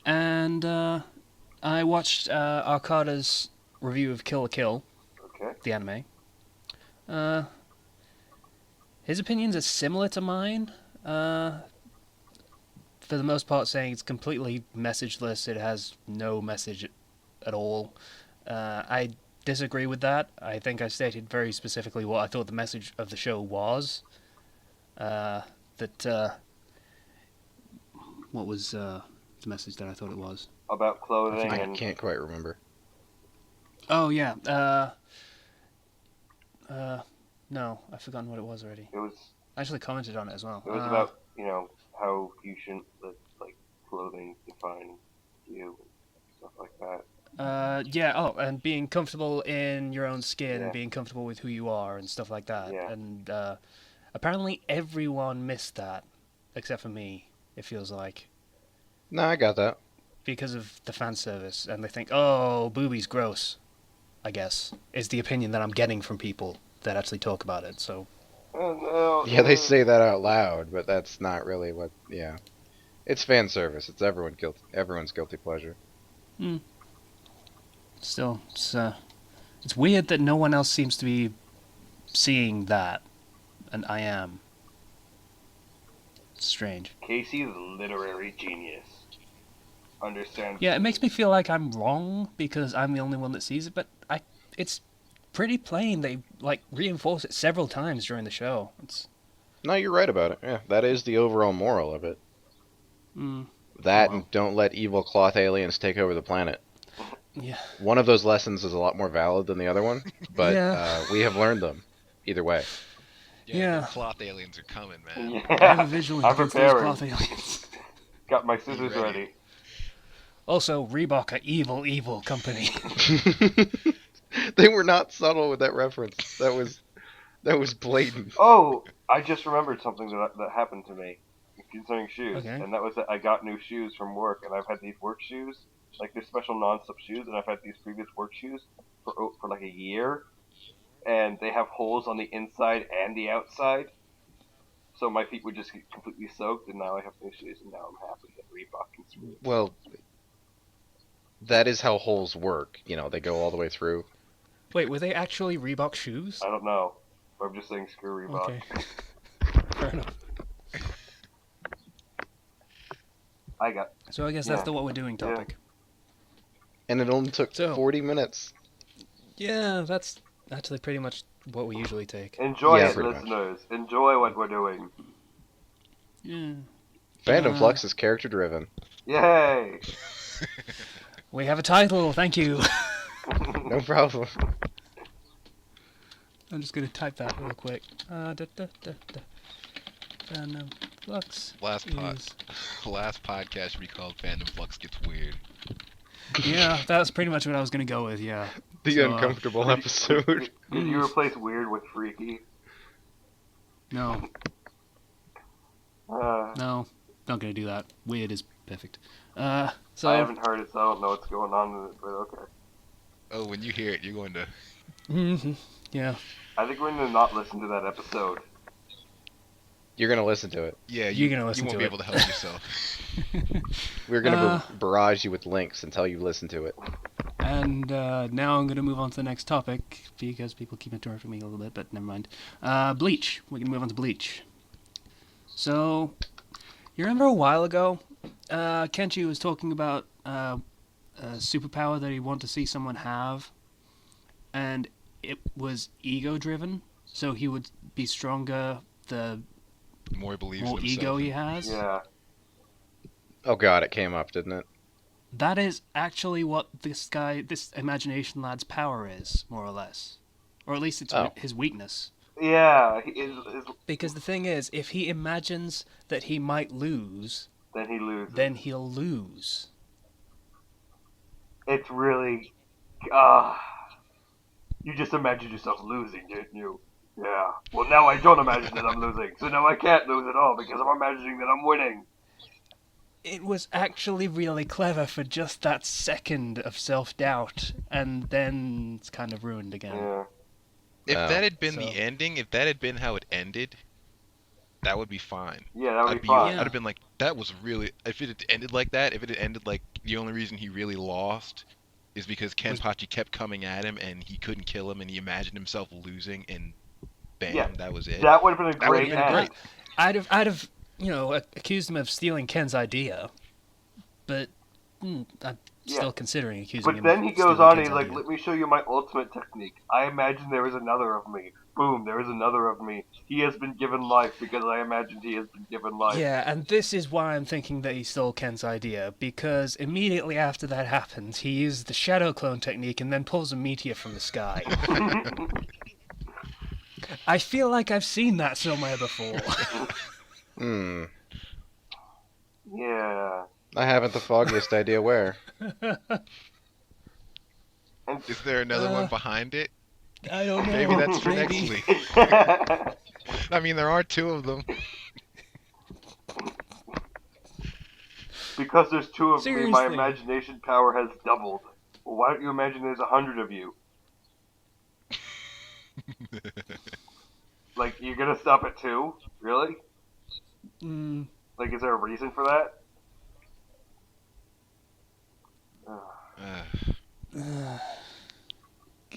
E: And I watched Arcada's review of Kill la Kill,
D: Okay.
E: the anime. His opinions are similar to mine. For the most part, saying it's completely messageless. It has no message at all. I disagree with that. I think I stated very specifically what I thought the message of the show was. What was the message that I thought it was.
D: about clothing
B: I
D: and
B: can't quite remember.
E: Oh yeah. No, I've forgotten what it was already.
D: it was
E: I actually commented on it as well.
D: about how you shouldn't let like clothing define you and stuff like that.
E: Yeah. Oh, and being comfortable in your own skin,
D: Yeah.
E: being comfortable with who you are, and stuff like that.
D: Yeah.
E: And apparently everyone missed that, except for me. It feels like
B: No, I got that.
E: because of the fan service, and they think, oh, boobies gross. I guess is the opinion that I'm getting from people that actually talk about it. So
B: Yeah, they say that out loud, but that's not really what. Yeah, it's fan service. It's everyone's guilty pleasure.
E: still, it's weird that no one else seems to be seeing that, and I am. It's strange.
D: Casey's a literary genius. Understand?
E: Yeah, it makes me feel like I'm wrong because I'm the only one that sees it, but it's pretty plain. They reinforce it several times during the show.
B: No, you're right about it. Yeah, that is the overall moral of it. That
E: Wow.
B: and don't let evil cloth aliens take over the planet.
E: Yeah.
B: One of those lessons is a lot more valid than the other one, but
E: Yeah.
B: we have learned them either way.
E: Yeah.
C: The cloth aliens are coming, man.
D: Yeah.
E: I have a vigilant
D: I'm
E: against these
D: preparing.
E: cloth aliens.
D: Got my scissors
C: ready?
D: ready.
E: Also, Reebok, a evil company.
B: They were not subtle with that reference. That was blatant.
D: Oh, I just remembered something that happened to me concerning shoes,
E: Okay.
D: and that was that I got new shoes from work, and I've had these work shoes, like they're special non-slip shoes, and I've had these previous work shoes for like a year, and they have holes on the inside and the outside, so my feet would just get completely soaked, and now I have new shoes, and now I'm happy that Reebok can screw.
B: Well, that is how holes work. You know, they go all the way through.
E: Wait, were they actually Reebok shoes?
D: I don't know, but I'm just saying screw Reebok.
E: Okay. Fair enough.
D: I got
E: So I guess that's
D: Yeah.
E: the what we're doing topic.
B: And it only took
E: So-
B: 40 minutes.
E: Yeah, that's actually pretty much what we usually take.
D: enjoy
B: Yeah,
D: it,
B: pretty much.
D: listeners. Enjoy what we're doing.
E: Yeah.
B: Fandom Flux is character driven.
D: Yay!
E: We have a title, thank you.
B: No problem.
E: I'm just gonna type that real quick. Fandom Flux
C: Last
E: is...
C: podcast should be called Fandom Flux Gets Weird.
E: Yeah, that's pretty much what I was gonna go with, yeah.
B: The
E: So,
B: uncomfortable episode.
D: Did you replace weird with freaky?
E: No, no, not gonna do that. Weird is perfect. So...
D: I haven't heard it, so I don't know what's going on with it, but okay.
C: Oh, when you hear it, you're going to.
E: Mhm, yeah.
D: I think we're gonna not listen to that episode.
B: You're going to listen to it.
C: Yeah,
E: You're gonna listen
C: you won't
E: to
C: be
E: it.
C: able to help yourself.
B: We're going to
E: Uh,
B: barrage you with links until you listen to it.
E: And now I'm going to move on to the next topic because people keep interrupting me a little bit, but never mind. Bleach. We can move on to Bleach. So, you remember a while ago, Kenchi was talking about a superpower that he wanted to see someone have, and it was ego-driven, so he would be stronger the
C: More he believes
E: more
C: in himself.
E: ego he has.
D: Yeah.
B: Oh god, it came up, didn't it?
E: That is actually what this imagination lad's power is, more or less. Or at least it's
B: Oh.
E: his weakness.
D: Yeah,
E: Because the thing is, if he imagines that he might lose,
D: then he loses.
E: then he'll lose.
D: It's really... you just imagined yourself losing, didn't you? Yeah. Well, now I don't imagine that I'm losing, so now I can't lose at all because I'm imagining that I'm winning.
E: It was actually really clever for just that second of self-doubt, and then it's kind of ruined again.
D: Yeah.
C: If
B: Oh.
C: that had been
E: So-
C: the ending, if that had been how it ended, that would be fine.
D: Yeah, that would be
E: Yeah.
D: fine.
C: I'd have been like, that was really. If it had ended like that, if it had ended like the only reason he really lost is because Kenpachi kept coming at him and he couldn't kill him and he imagined himself losing and bam,
D: Yeah,
C: that was it.
D: That would have been a
C: That would've
D: great
C: been
D: end.
C: great.
E: I'd have, accused him of stealing Ken's idea, but I'm
D: Yeah.
E: still considering accusing
D: But
E: him
D: then
E: of
D: he goes
E: stealing
D: on and
E: Ken's
D: he's like,
E: idea.
D: let me show you my ultimate technique. I imagine there is another of me. boom, there is another of me. He has been given life because I imagined he has been given life.
E: Yeah, and this is why I'm thinking that he stole Ken's idea, because immediately after that happens, he uses the shadow clone technique and then pulls a meteor from the sky. I feel like I've seen that somewhere before.
D: Yeah.
B: I haven't the foggiest idea where.
C: Is there another one behind it?
E: I don't know.
C: Maybe that's for next
E: Maybe.
C: week. I mean, there are two of them.
D: Because there's two of me, my
E: Seriously.
D: imagination power has doubled. Well, why don't you imagine there's 100 of you? Like, you're gonna stop at 2? Really? Like, is there a reason for that?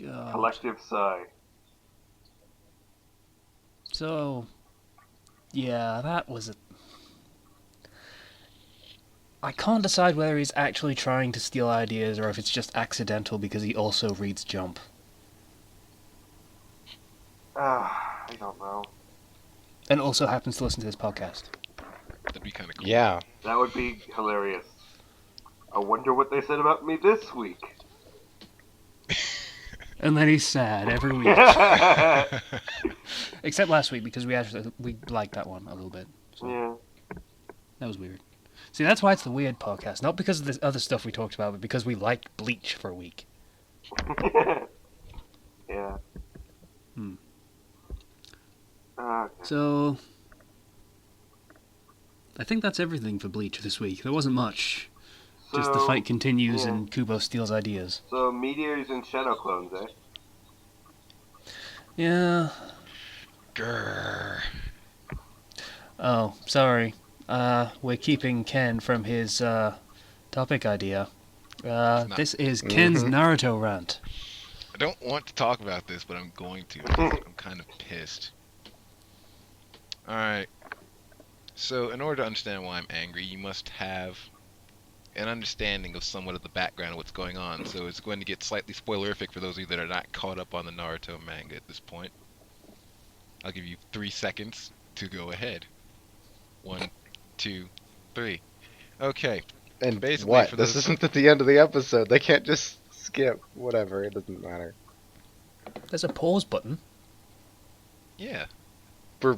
E: God.
D: Collective sigh.
E: So, yeah, that was a... I can't decide whether he's actually trying to steal ideas or if it's just accidental because he also reads Jump.
D: I don't know.
E: And also happens to listen to this podcast.
C: That'd be kind of cool.
B: Yeah.
D: That would be hilarious. I wonder what they said about me this week.
E: And then he's sad every week. Except last week because we liked that one a little bit. So
D: Yeah.
E: that was weird. See, that's why it's the weird podcast. Not because of the other stuff we talked about, but because we liked Bleach for a week.
D: Yeah. Okay.
E: So, I think that's everything for Bleach this week. There wasn't much. Just the
D: So,
E: fight continues
D: yeah.
E: and Kubo steals ideas.
D: So, meteors and shadow clones, eh?
E: Yeah.
C: Grrr.
E: Oh, sorry. We're keeping Ken from his topic idea. This is Ken's Naruto rant.
C: I don't want to talk about this, but I'm going to. Because I'm kind of pissed. Alright. So, in order to understand why I'm angry, you must have an understanding of somewhat of the background of what's going on. So it's going to get slightly spoilerific for those of you that are not caught up on the Naruto manga at this point. I'll give you 3 seconds to go ahead. 1, 2, 3. Okay.
B: And
C: Basically,
B: what?
C: for
B: This
C: those-
B: isn't at the end of the episode. They can't just skip. Whatever. It doesn't matter.
E: There's a pause button.
C: Yeah.
B: For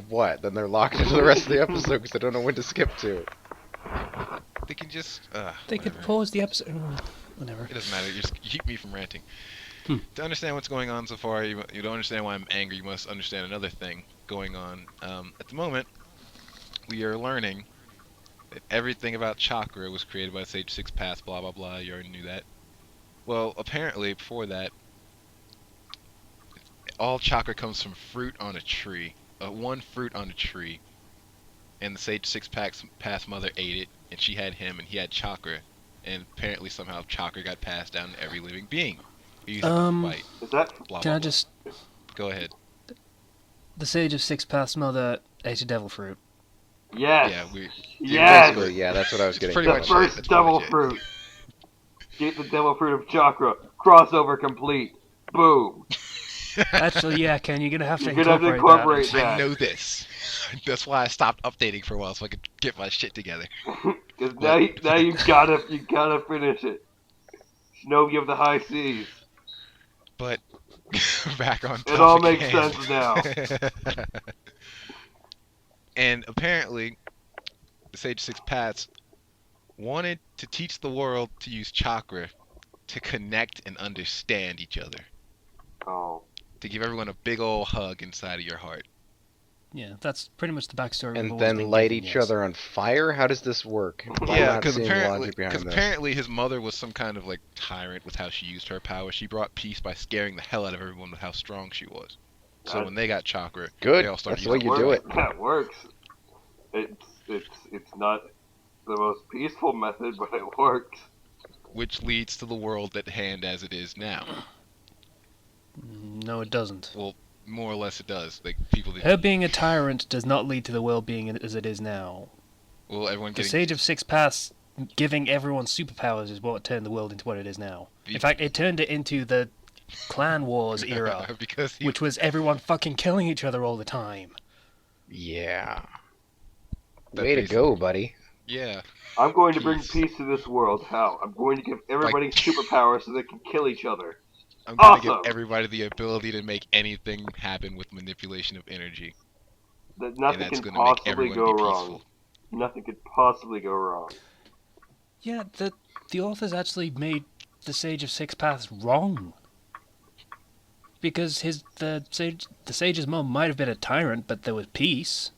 B: what? Then they're locked into the rest of the episode because they don't know when to skip to.
C: They can just...
E: They could
C: whatever.
E: pause the episode. Whatever.
C: It doesn't matter. You just keep me from ranting. To understand what's going on so far, you don't understand why I'm angry. You must understand another thing going on. At the moment, we are learning that everything about chakra was created by Sage Six Paths. Blah blah blah. You already knew that. Well, apparently before that, all chakra comes from fruit on a tree. One fruit on a tree, and the Sage Six Paths mother ate it, and she had him, and he had chakra, and apparently somehow chakra got passed down to every living being. You used to fight.
D: Is that...
C: Blah,
E: Can
C: blah,
E: I just...
C: blah. Go ahead.
E: The Sage of Six Paths mother ate a devil fruit.
D: Yes!
C: Yeah, we.
D: Yes!
B: Basically, yeah, that's what I was
C: It's
B: getting
C: pretty
B: at.
D: The
C: much
D: first
C: That's
D: devil
C: pretty much
D: fruit. Get the devil fruit of chakra. Crossover complete. Boom.
E: Actually, yeah, Ken, you're gonna have to
D: You're gonna have to
E: incorporate
D: incorporate
C: I
D: that.
C: know this. That's why I stopped updating for a while so I could get my shit together.
D: Because now you gotta finish it. Shinobi of the High Seas.
C: But back on topic.
D: It all makes
C: at hand.
D: sense now.
C: And apparently, the Sage Six Paths wanted to teach the world to use chakra to connect and understand each other.
D: Oh.
C: To give everyone a big old hug inside of your heart.
E: Yeah, that's pretty much the backstory. we've
B: And
E: always
B: then
E: been
B: light
E: given,
B: each
E: yes.
B: other on fire? How does this work? I'm
C: Yeah,
B: not
C: because
B: seeing logic behind this.
C: apparently his mother was some kind of like tyrant with how she used her power. She brought peace by scaring the hell out of everyone with how strong she was. So when they got chakra,
B: Good.
C: they all started
B: That's the way
C: using
B: you do it.
D: That works. It's not the most peaceful method, but it works.
C: which leads to the world at hand as it is now.
E: No, it doesn't.
C: Well, more or less it does. Like people that
E: Her being a tyrant does not lead to the world being as it is now.
C: well, everyone
E: The
C: getting
E: Sage of Six Paths giving everyone superpowers is what turned the world into what it is now. In fact, it turned it into the Clan Wars era,
C: because he,
E: which was everyone fucking killing each other all the time.
B: Yeah.
C: That
B: Way to
C: basically-
B: go, buddy.
C: yeah,
D: I'm going to bring
C: Peace.
D: peace to this world. How? I'm going to give everybody superpowers so they can kill each other.
C: I'm gonna
D: Awesome.
C: give everybody the ability to make anything happen with manipulation of energy,
D: That
C: and
D: nothing
C: that's
D: can
C: gonna make
D: possibly
C: everyone
D: go
C: be
D: wrong.
C: peaceful.
D: Nothing could possibly go wrong.
E: Yeah, the authors actually made the Sage of Six Paths wrong. Because the sage's mum might have been a tyrant, but there was peace,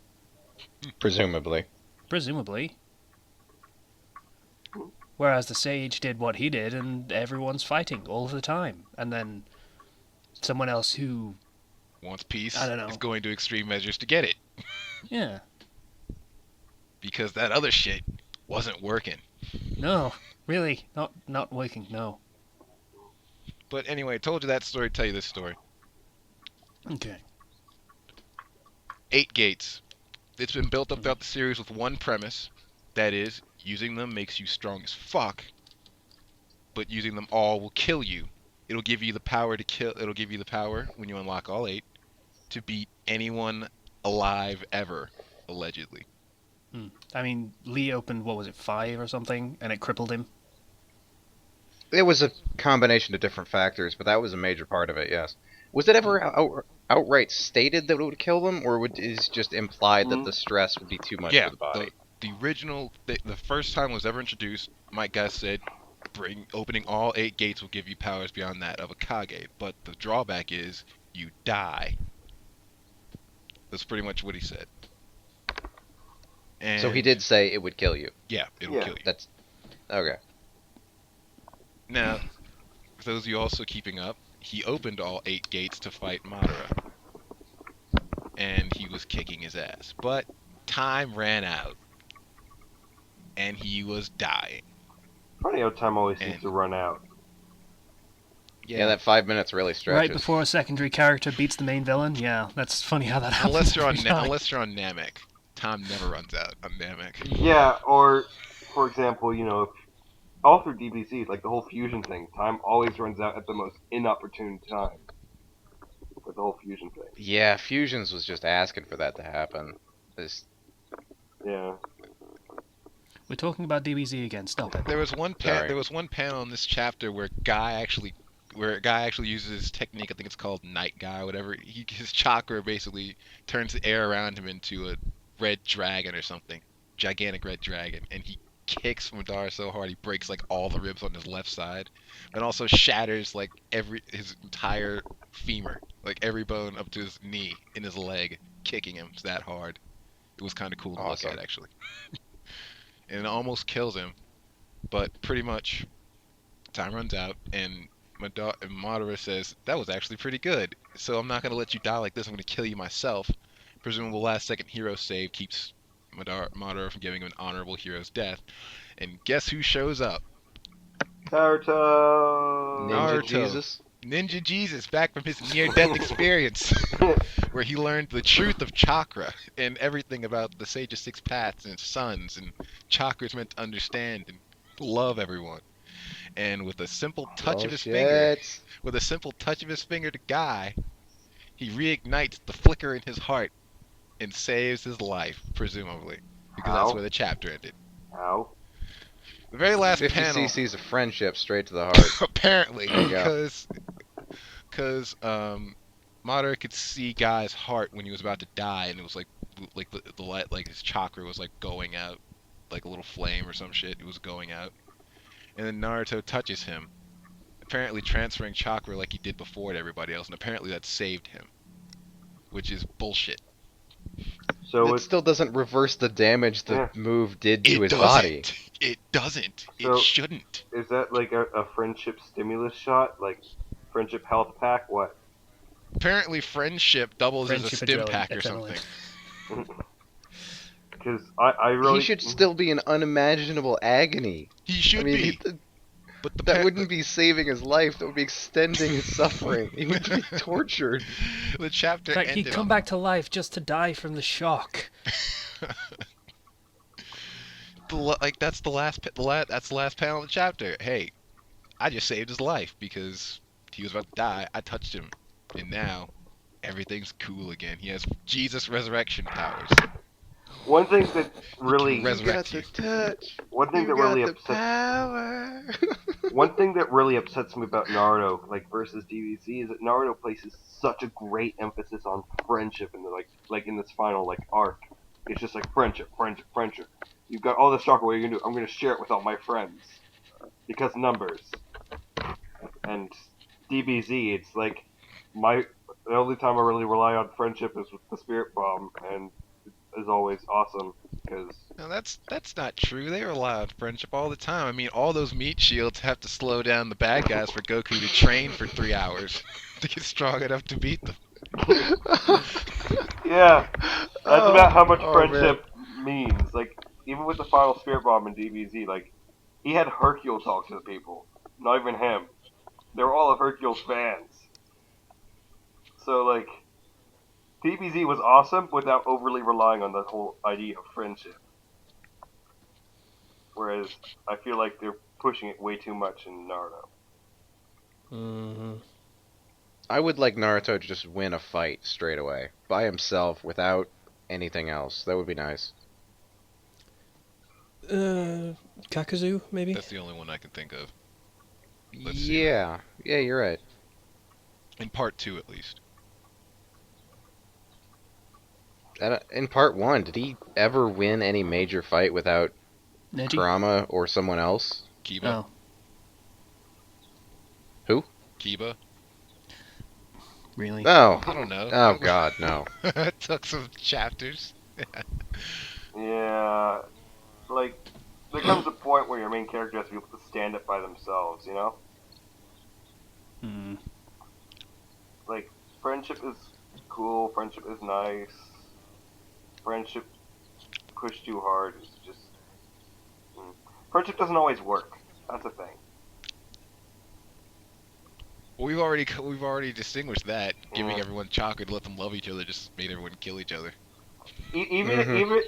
B: Presumably.
E: presumably. Whereas the sage did what he did, and everyone's fighting all of the time. And then someone else who,
C: Wants peace
E: I don't know.
C: is going to extreme measures to get it,
E: yeah,
C: because that other shit wasn't working.
E: no, really, not working, no.
C: But anyway, I told you that story, tell you this story.
E: Okay.
C: 8 gates. It's been built up throughout the series with one premise. That is, using them makes you strong as fuck, but using them all will kill you. It'll give you the power to kill. It'll give you the power, when you unlock all 8, to beat anyone alive ever, allegedly.
E: I mean, Lee opened, what was it, 5 or something, and it crippled him.
B: It was a combination of different factors, but that was a major part of it, yes. Was it ever outright stated that it would kill them, or is just implied that the stress would be too much
C: Yeah,
B: for the body?
C: the original, the first time it was ever introduced, Mike Guest said, opening all 8 gates will give you powers beyond that of a Kage, but the drawback is, you die. That's pretty much what he said. And
B: So he did say it would kill you.
C: Yeah, it'll
D: Yeah.
C: kill you.
B: That's okay.
C: Now, for those of you also keeping up, he opened all 8 gates to fight Madara. And he was kicking his ass. But time ran out. And he was dying.
D: Funny how time always seems
C: And-
D: to run out.
B: Yeah, that 5 minutes really stretches.
E: Right before a secondary character beats the main villain? Yeah, that's funny how that happens.
C: Unless you're on
E: every time.
C: unless you're on Namek. Time never runs out on Namek.
D: Yeah, or, for example, if all through DBZ, like the whole fusion thing, time always runs out at the most inopportune time. With the whole fusion thing.
B: Yeah, Fusions was just asking for that to happen.
D: Yeah.
E: We're talking about DBZ again, stop it.
C: There was one
B: Sorry.
C: there was one panel in this chapter where a guy actually uses his technique. I think it's called Night Guy or whatever. His chakra basically turns the air around him into a red dragon or something, gigantic red dragon, and he kicks Madara so hard he breaks like all the ribs on his left side, and also shatters like his entire femur, like every bone up to his knee in his leg, kicking him that hard. It was kind of cool to
B: Awesome.
C: look at actually, and it almost kills him, but pretty much time runs out and Madara says, that was actually pretty good, so I'm not going to let you die like this, I'm going to kill you myself. Presumable last second hero save keeps Madara from giving him an honorable hero's death. And guess who shows up?
D: Naruto!
B: Ninja
C: Naruto.
B: Jesus?
C: Ninja Jesus, back from his near-death experience, where he learned the truth of chakra and everything about the Sage of Six Paths and sons, and chakra is meant to understand and love everyone. And with a simple touch of his finger, to Guy, he reignites the flicker in his heart and saves his life, presumably, because that's
D: How?
C: where the chapter ended.
D: How?
C: The very last
B: 50
C: panel,
B: cc's of friendship straight to the heart.
C: apparently,
B: There you go.
C: because Madara could see Guy's heart when he was about to die, and it was like the light, like his chakra was like going out, like a little flame or some shit. It was going out, and then Naruto touches him, apparently transferring chakra like he did before to everybody else, and apparently that saved him, which is bullshit.
D: So
B: It
D: it's
B: still doesn't reverse the damage the
D: Yeah.
B: move did to
C: It
B: his
C: doesn't.
B: body.
C: It doesn't.
D: So-
C: It shouldn't.
D: is that like a friendship stimulus shot? Like friendship health pack? What?
C: Apparently, friendship doubles as a
E: Friendship
C: stim
E: adrenaline-
C: pack or
E: adrenaline.
C: something.
D: Because I really
B: He should still be in unimaginable agony.
C: He should
B: I mean,
C: be.
B: he-
C: But the
B: that wouldn't be saving his life. That would be extending his suffering. He would be tortured.
C: the chapter
E: In fact,
C: ended
E: he'd come
C: on-
E: back to life just to die from the shock.
C: That's the last panel of the chapter. Hey, I just saved his life because He was about to die. I touched him, and now everything's cool again. He has Jesus resurrection powers.
D: One thing that
C: He can
D: really,
C: resurrect you.
B: touch.
D: one thing that really upsets,
B: power.
D: one thing that really upsets me about Naruto, like versus DBZ, is that Naruto places such a great emphasis on friendship in the like in this final like arc. It's just like friendship, friendship, friendship. You've got all this chakra. What are you gonna do? I'm gonna share it with all my friends because numbers. And DBZ, it's like the only time I really rely on friendship is with the Spirit Bomb, and is always awesome because
C: No, that's not true. They rely on friendship all the time. I mean, all those meat shields have to slow down the bad guys for Goku to train for 3 hours to get strong enough to beat them.
D: yeah, that's about how much
B: Oh,
D: friendship means. Like even with the final Spirit Bomb in DBZ, like he had Hercule talk to the people, not even him. They were all of Hercule's fans. So like DBZ was awesome without overly relying on the whole idea of friendship. Whereas I feel like they're pushing it way too much in Naruto.
A: Mm-hmm.
B: I would like Naruto to just win a fight straight away by himself without anything else. That would be nice.
A: Kakazu, maybe?
C: That's the only one I can think of. Let's see.
B: Yeah, you're right.
C: In part 2, at least.
B: And, in part 1, did he ever win any major fight without
E: Neji?
B: Kurama or someone else?
C: Kiba.
E: Oh.
B: Who?
C: Kiba.
E: Really?
B: No.
C: I don't know.
B: Oh God, no.
C: It took some chapters.
D: Yeah, like there comes a point where your main character has to be able to stand up by themselves. You know,
E: Hmm.
D: like friendship is cool, friendship is nice. Friendship pushed too hard is just friendship doesn't always work. That's the thing.
C: Well, we've already distinguished that. Giving
D: Yeah.
C: everyone chakra to let them love each other just made everyone kill each other.
D: Even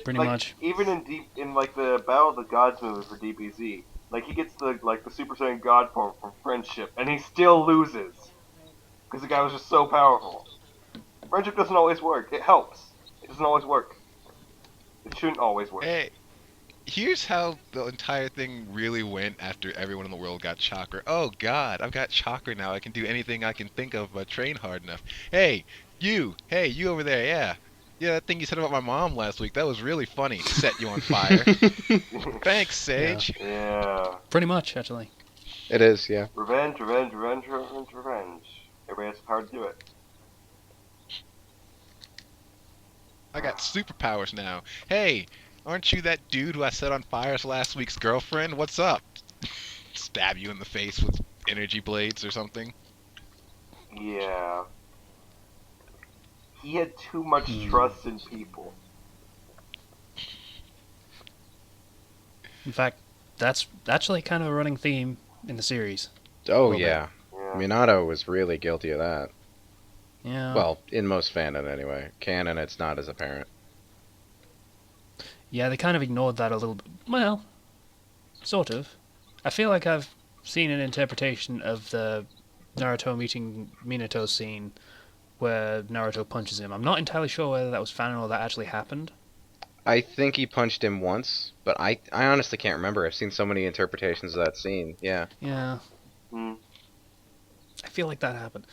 E: Pretty
D: like,
E: much.
D: even in like the Battle of the Gods movie for DBZ, like he gets the Super Saiyan God form from friendship, and he still loses because the guy was just so powerful. Friendship doesn't always work. It helps. It doesn't always work. It shouldn't always work.
C: Hey, here's how the entire thing really went after everyone in the world got chakra. Oh God, I've got chakra now. I can do anything I can think of if I train hard enough. Hey, you over there, yeah. Yeah, that thing you said about my mom last week, that was really funny. Set you on fire. Thanks, Sage.
D: Yeah.
E: Pretty much, actually.
B: It is, yeah.
D: Revenge, revenge, revenge, revenge, revenge. Everybody has the power to do it.
C: I got superpowers now. Hey, aren't you that dude who I set on fire as last week's girlfriend? What's up? Stab you in the face with energy blades or something.
D: Yeah. He had too much trust in people.
E: In fact, that's actually kind of a running theme in the series.
B: Oh
E: Little
B: yeah.
D: Yeah.
B: Minato was really guilty of that.
E: Yeah.
B: Well, in most fandom anyway. Canon, it's not as apparent.
E: Yeah, they kind of ignored that a little bit. Well, sort of. I feel like I've seen an interpretation of the Naruto meeting Minato scene where Naruto punches him. I'm not entirely sure whether that was fanon or that actually happened.
B: I think he punched him once, but I honestly can't remember. I've seen so many interpretations of that scene. Yeah.
E: Yeah.
D: Hmm.
E: I feel like that happened.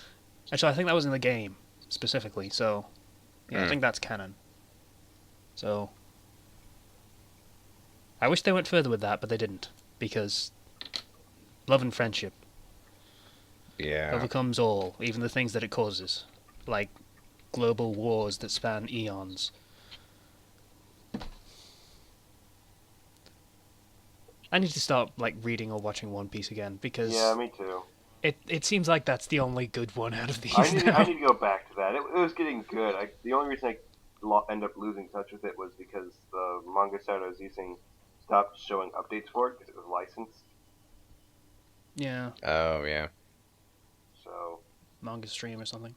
E: Actually, I think that was in the game, specifically, so... Yeah, I think that's canon. So... I wish they went further with that, but they didn't. Because... love and friendship
B: Yeah.
E: overcomes all, even the things that it causes. Like global wars that span eons. I need to start reading or watching One Piece again because
D: Yeah, me too.
E: it seems like that's the only good one out of these
D: I need
E: now.
D: to go back to that. It was getting good. The only reason I ended up losing touch with it was because the manga site I was using stopped showing updates for it because it was licensed.
E: Yeah,
B: Oh yeah.
D: So
E: manga stream or something.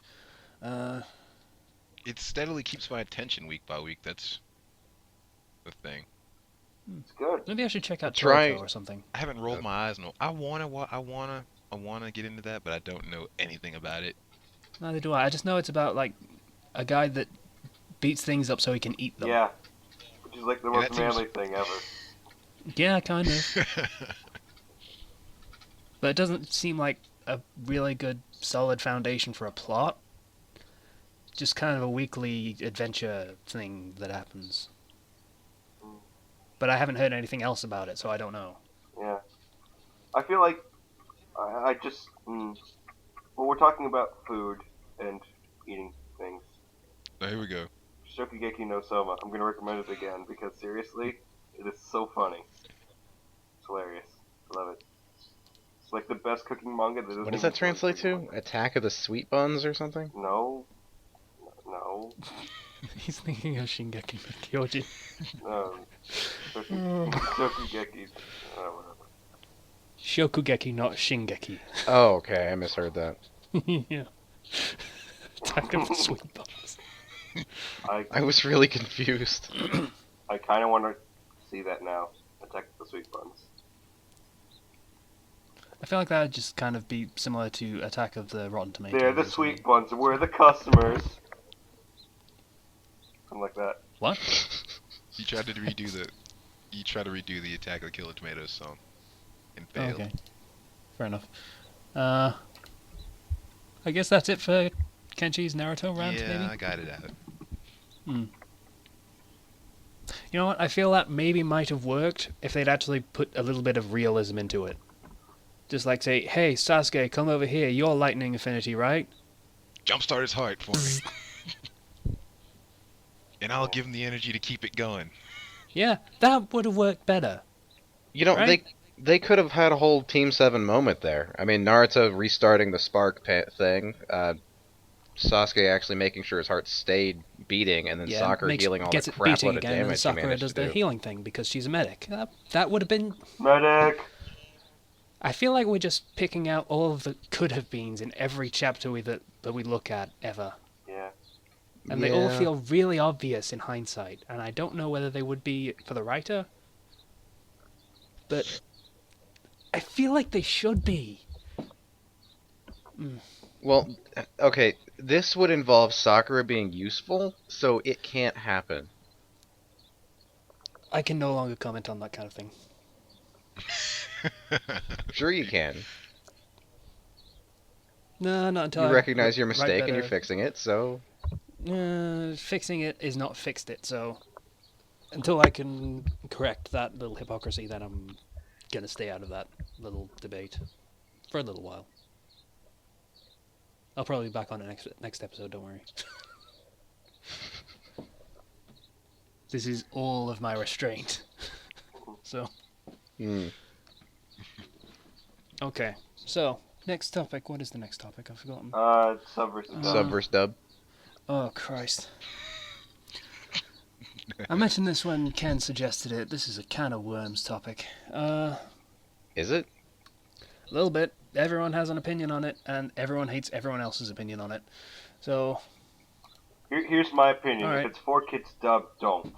C: It steadily keeps my attention week by week. That's the thing.
D: it's good.
E: Maybe I should check out
B: Try-
E: Toriko or something.
C: I haven't rolled my eyes. No, I wanna want to get into that, but I don't know anything about it.
E: Neither do I. I just know it's about like a guy that beats things up so he can eat them.
D: Yeah, which is like the
C: Yeah,
D: most
C: that seems-
D: manly thing ever.
E: Yeah, kind of. But it doesn't seem like a really good, solid foundation for a plot. Just kind of a weekly adventure thing that happens. But I haven't heard anything else about it, so I don't know.
D: Yeah, I feel like I just well, we're talking about food and eating things.
C: Oh, here we go.
D: Shokugeki no Soma. I'm gonna recommend it again because seriously, it is so funny. It's hilarious. I love it. It's like the best cooking manga that doesn't
B: What does
D: even
B: that translate
D: cooking
B: to?
D: manga.
B: Attack of the Sweet Buns or something?
D: No. No.
E: He's thinking of Shingeki no Kyojin.
D: Shokugeki. Whatever.
E: Shokugeki, not Shingeki.
B: Oh, okay, I misheard that.
E: Yeah. Attack of the Sweet Buns.
B: I was really confused.
D: I kind of want to see that now. Attack the Sweet Buns.
E: I feel like that would just kind of be similar to Attack of the Rotten Tomatoes.
D: They're the sweet buns. We're the customers. Something like that.
E: What?
C: He tried to redo the Attack of the Killer Tomatoes song, and failed.
E: Okay. Fair enough. I guess that's it for Kenchi's Naruto rant,
C: Yeah,
E: maybe?
C: I got it out.
E: You know what? I feel that maybe might have worked if they'd actually put a little bit of realism into it. Just like say, hey, Sasuke, come over here. You're lightning affinity, right?
C: Jumpstart his heart for me. And I'll give him the energy to keep it going.
E: Yeah, that would have worked better.
B: You know,
E: Right?
B: they could have had a whole Team 7 moment there. I mean, Naruto restarting the spark thing, Sasuke actually making sure his heart stayed beating, and then Sakura healing all the
E: gets it
B: crap
E: beating
B: load of
E: again, and then
B: damage he
E: Sakura
B: managed
E: does
B: to
E: the
B: do.
E: healing thing because she's a medic. That would have been...
D: Medic!
E: I feel like we're just picking out all of the could-have-beens in every chapter that we look at, ever.
D: Yeah.
E: And they all feel really obvious in hindsight, and I don't know whether they would be for the writer, but I feel like they should be.
B: Well, okay, this would involve Sakura being useful, so it can't happen.
E: I can no longer comment on that kind of thing.
B: Sure you can.
E: No, not until
B: You
E: I
B: recognize your
E: write
B: mistake and you're
E: better.
B: fixing it, so...
E: Fixing it is not fixed it, so until I can correct that little hypocrisy, then I'm gonna stay out of that little debate for a little while. I'll probably be back on it next episode, don't worry. This is all of my restraint. So, okay. So, next topic. What is the next topic? I've forgotten.
D: Sub versus dub.
B: Sub versus dub.
E: Oh, Christ. I mentioned this when Ken suggested it. This is a can of worms topic.
B: Is it?
E: A little bit. Everyone has an opinion on it, and everyone hates everyone else's opinion on it. So,
D: Here's my opinion.
E: Alright.
D: If it's 4 kids dub, don't.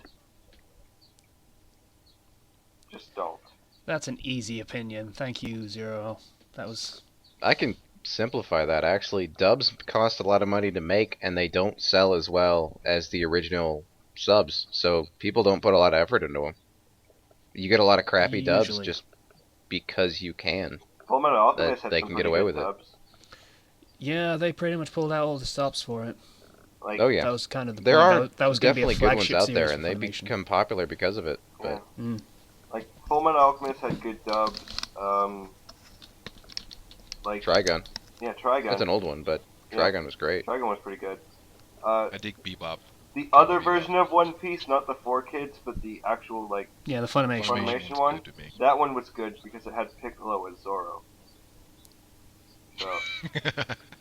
D: Just don't.
E: that's an easy opinion. Thank you, Zero. That was...
B: I can simplify that, actually. Dubs cost a lot of money to make, and they don't sell as well as the original subs, so people don't put a lot of effort into them. You get a lot of crappy dubs
E: Usually.
B: just because you can.
D: Fullmetal Alchemist had
B: they
D: some
B: can get
D: pretty
B: away
D: good
B: with it.
D: dubs.
E: Yeah, they pretty much pulled out all the stops for it.
D: Like,
B: Oh yeah,
E: That was kind of the
B: there
E: point.
B: are
E: That was going to be
B: definitely
E: a
B: good ones
E: flagship
B: out
E: series
B: there,
E: for
B: and they
E: Funimation.
B: become popular because of it. But
D: yeah. Like Fullmetal Alchemist had good dubs. Like
B: Trigun,
D: yeah, Trigun.
B: that's an old one, but
D: Yeah.
B: Trigun was great.
D: Trigun was pretty good.
C: I dig Bebop.
D: The other version of One Piece, not the 4 kids, but the actual like
E: Yeah, the Funimation.
D: Funimation
C: one's
D: one?
C: good to me.
D: that one was good because it had Piccolo as Zoro. So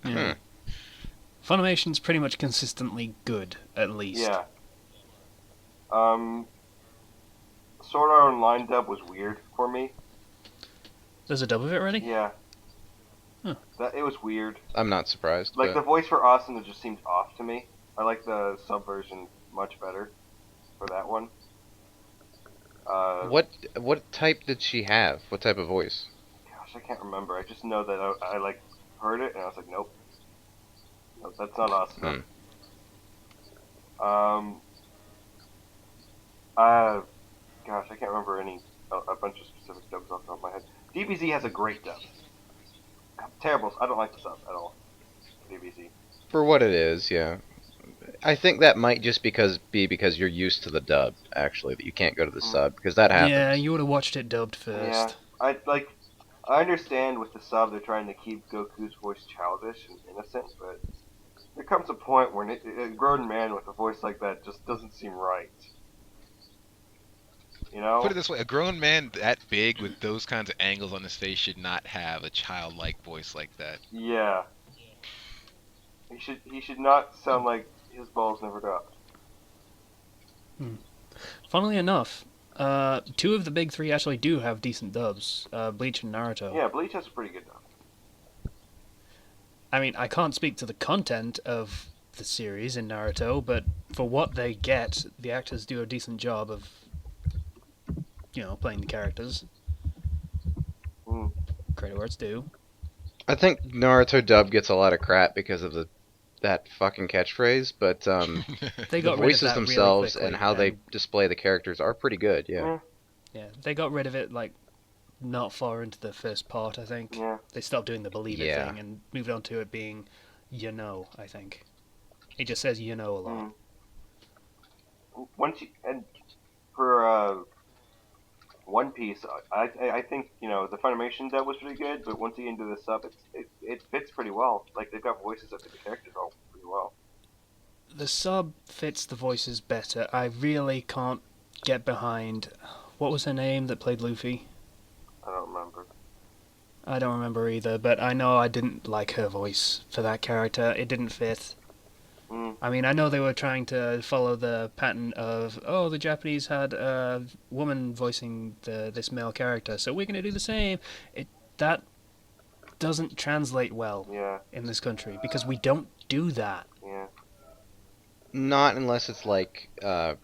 E: Yeah. Funimation's pretty much consistently good, at least.
D: yeah. Sword Art Online dub was weird for me.
E: There's a dub of it already?
D: Yeah.
E: Huh.
D: That it was weird.
B: I'm not surprised.
D: Like
B: but
D: the voice for Asuna just seemed off to me. I like the sub version much better for that one.
B: what type did she have? What type of voice?
D: Gosh, I can't remember. I just know that I like heard it and I was like, nope, no, that's not us enough. Gosh, I can't remember a bunch of specific dubs off the top of my head. DBZ has a great dub. Terrible. I don't like the sub at all. DBZ.
B: For what it is, yeah. I think that might just be because you're used to the dub, actually, that you can't go to the sub, because that happens.
E: Yeah, you would have watched it dubbed
D: Yeah,
E: first.
D: I understand with the sub they're trying to keep Goku's voice childish and innocent, but there comes a point where a grown man with a voice like that just doesn't seem right. You know?
C: Put it this way: a grown man that big with those kinds of angles on his face should not have a childlike voice like that.
D: Yeah. He should not sound like his balls never dropped.
E: Funnily enough, 2 of the big 3 actually do have decent dubs. Bleach and Naruto.
D: Yeah, Bleach has a pretty good dub.
E: I mean, I can't speak to the content of the series in Naruto, but for what they get, the actors do a decent job of, playing the characters. Credit where it's due.
B: I think Naruto dub gets a lot of crap because of that fucking catchphrase, but
E: They
B: the
E: got rid of
B: voices
E: that
B: themselves
E: really quickly,
B: and how they display the characters are pretty good, yeah.
E: Yeah, they got rid of it, not far into the first part, I think.
D: Yeah.
E: They stopped doing the believe it
B: Yeah.
E: thing and moved on to it being, I think. It just says a lot.
D: And for One Piece, I think the Funimation dub was pretty good, but once you get into the sub, it fits pretty well. Like they've got voices that fit the characters all pretty well.
E: The sub fits the voices better. I really can't get behind. What was her name that played Luffy?
D: I don't remember.
E: I don't remember either, but I know I didn't like her voice for that character. It didn't fit. I mean, I know they were trying to follow the pattern of, the Japanese had a woman voicing this male character, so we're going to do the same. That doesn't translate well in this country, because we don't do that.
D: Yeah.
B: Not unless it's like, I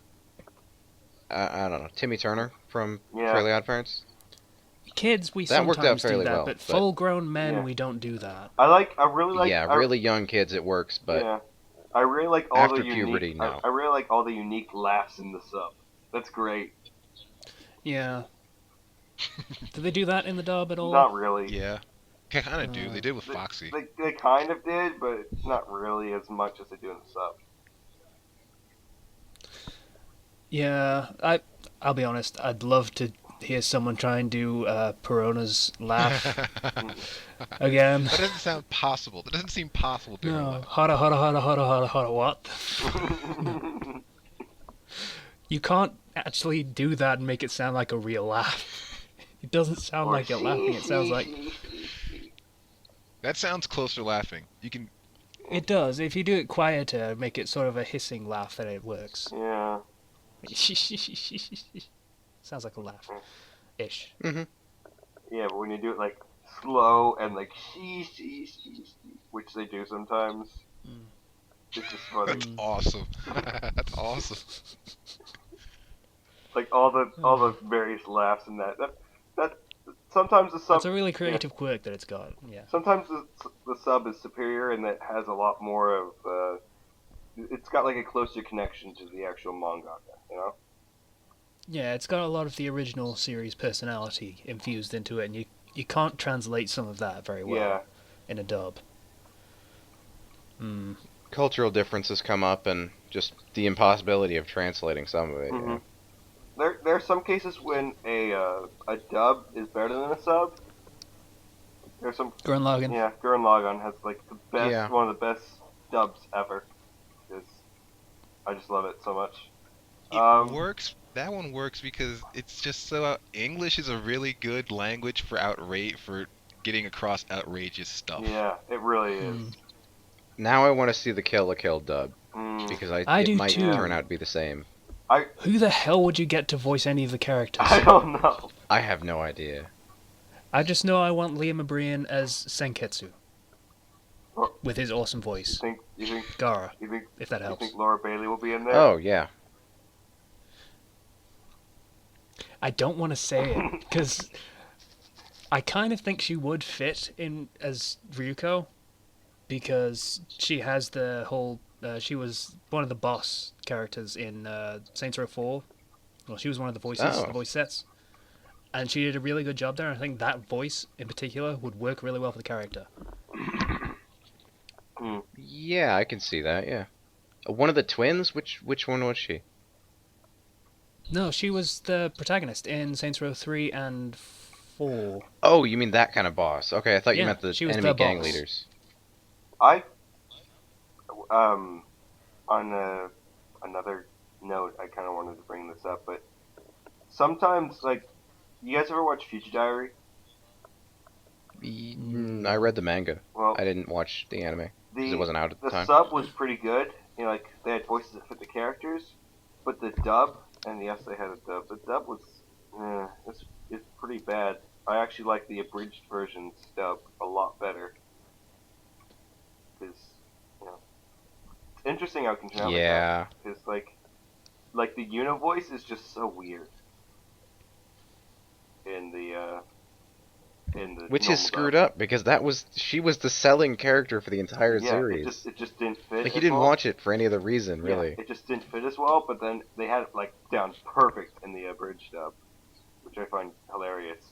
B: don't know, Timmy Turner from Fairly Odd Parents.
E: Kids, we
B: That worked out
E: sometimes do
B: fairly
E: that,
B: well,
E: but
B: but-
E: full-grown men, we don't do that.
D: I really like.
B: Yeah, really young kids it works, but
D: Yeah. I really like all
B: after
D: the unique.
B: puberty, no.
D: I really like all the unique laughs in the sub. That's great.
E: Yeah. Did they do that in the dub at all?
D: Not really.
C: Yeah, they kind of do. They did with Foxy.
D: They kind of did, but not really as much as they do in the sub.
E: Yeah, I'll be honest. I'd love to hear someone try and do Perona's laugh again.
C: That doesn't sound possible. That doesn't seem possible to
E: No,
C: me.
E: hara hara hara hara hara hara what? You can't actually do that and make it sound like a real laugh. It doesn't sound like you're laughing. It sounds like
C: That sounds closer to laughing. You can.
E: it does. If you do it quieter, make it sort of a hissing laugh, then it works.
D: Yeah.
E: Sounds like a laugh, ish.
D: Yeah, but when you do it like slow and like she, which they do sometimes, it's just funny.
C: That's awesome. That's awesome.
D: Like all the various laughs in that sometimes the sub.
E: It's a really creative quirk that it's got. Yeah.
D: Sometimes the sub is superior and that has a lot more of. It's got like a closer connection to the actual mangaka,
E: Yeah, it's got a lot of the original series personality infused into it, and you can't translate some of that very well in a dub.
B: cultural differences come up and just the impossibility of translating some of it.
D: Mm-hmm.
B: Yeah.
D: There are some cases when a dub is better than a sub. There's some.
E: Gurren Lagann.
D: Yeah, Gurren Lagann has like the best,
B: Yeah.
D: one of the best dubs ever. Because I just love it so much.
C: It works. That one works because it's just so. English is a really good language for getting across outrageous stuff.
D: Yeah, it really is.
B: Now I want to see the Kill la Kill dub because
E: I
B: it
E: do
B: might
E: too.
B: turn out to be the same.
E: Who the hell would you get to voice any of the characters?
D: I don't know.
B: I have no idea.
E: I just know I want Liam O'Brien as Senketsu.
D: Or-
E: With his awesome voice.
D: You think
E: Gara,
D: you think
E: if that
D: you
E: helps.
D: think Laura Bailey will be in there?
B: Oh yeah.
E: I don't want to say it, because I kind of think she would fit in as Ryuko because she has the whole. She was one of the boss characters in Saints Row 4. Well, she was one of the voices,
B: Oh.
E: the voice sets, and she did a really good job there. I think that voice in particular would work really well for the character.
B: Yeah, I can see that. Yeah. One of the twins. Which one was she?
E: No, she was the protagonist in Saints Row 3 and 4.
B: Oh, you mean that kind of boss? Okay, I thought you
E: Yeah,
B: meant the
E: she was
B: enemy
E: the
B: gang
E: boss.
B: leaders.
D: I on another note, I kind of wanted to bring this up, but sometimes, like, you guys ever watch Future Diary?
B: I read the manga.
D: Well,
B: I didn't watch the anime because it wasn't out at the time.
D: sub was pretty good. You know, like they had voices that fit the characters, but the dub, and yes, they had a dub. The dub was, it's pretty bad. I actually like the abridged version's dub a lot better because, you know, it's interesting how it can turn out like that.
B: Yeah.
D: Because like the Una voice is just so weird in the
B: Which is screwed up because she was the selling character for the entire series.
D: It just didn't fit.
B: Like you
D: as
B: didn't
D: well.
B: watch it for any other reason, really.
D: Yeah, it just didn't fit as well. But then they had it like down perfect in the abridged dub, which I find hilarious.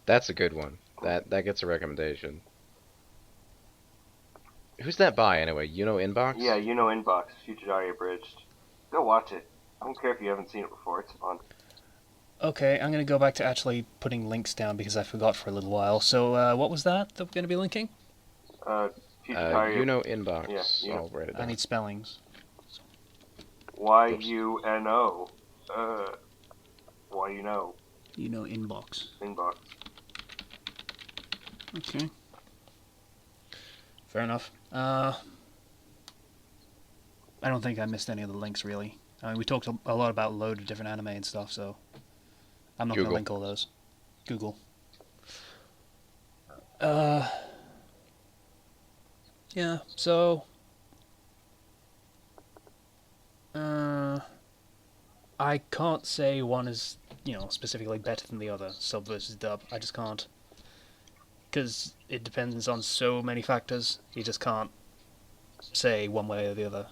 B: That's a good one. That gets a recommendation. Who's that by anyway? Inbox?
D: Yeah, Inbox, Future Diary abridged. Go watch it. I don't care if you haven't seen it before. It's fun.
E: Okay, I'm going to go back to actually putting links down because I forgot for a little while. So, what was that we're going to be linking?
D: Future Diary.
B: Inbox.
D: Yeah,
B: I'll write it down.
E: I need spellings.
D: YUNO. Why you know?
E: Inbox.
D: Inbox.
E: Okay. Fair enough. I don't think I missed any of the links, really. I mean, we talked a lot about a load of different anime and stuff, so I'm not going to link all those. Google. Yeah, so I can't say one is, specifically better than the other, sub versus dub. I just can't. Because it depends on so many factors, you just can't say one way or the other.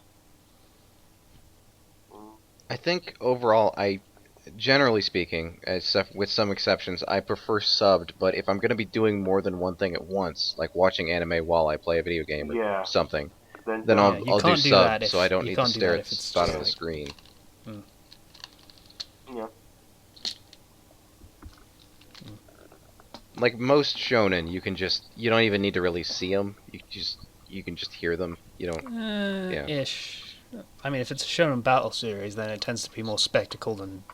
B: I think overall, generally speaking, with some exceptions, I prefer subbed, but if I'm going to be doing more than one thing at once, like watching anime while I play a video game or something, then I'll do subbed so I don't need to stare at the bottom of the screen.
D: Yeah.
B: Like most shonen, you don't even need to really see them. You can just hear them. You don't.
E: Ish. I mean, if it's a shonen battle series, then it tends to be more spectacle than,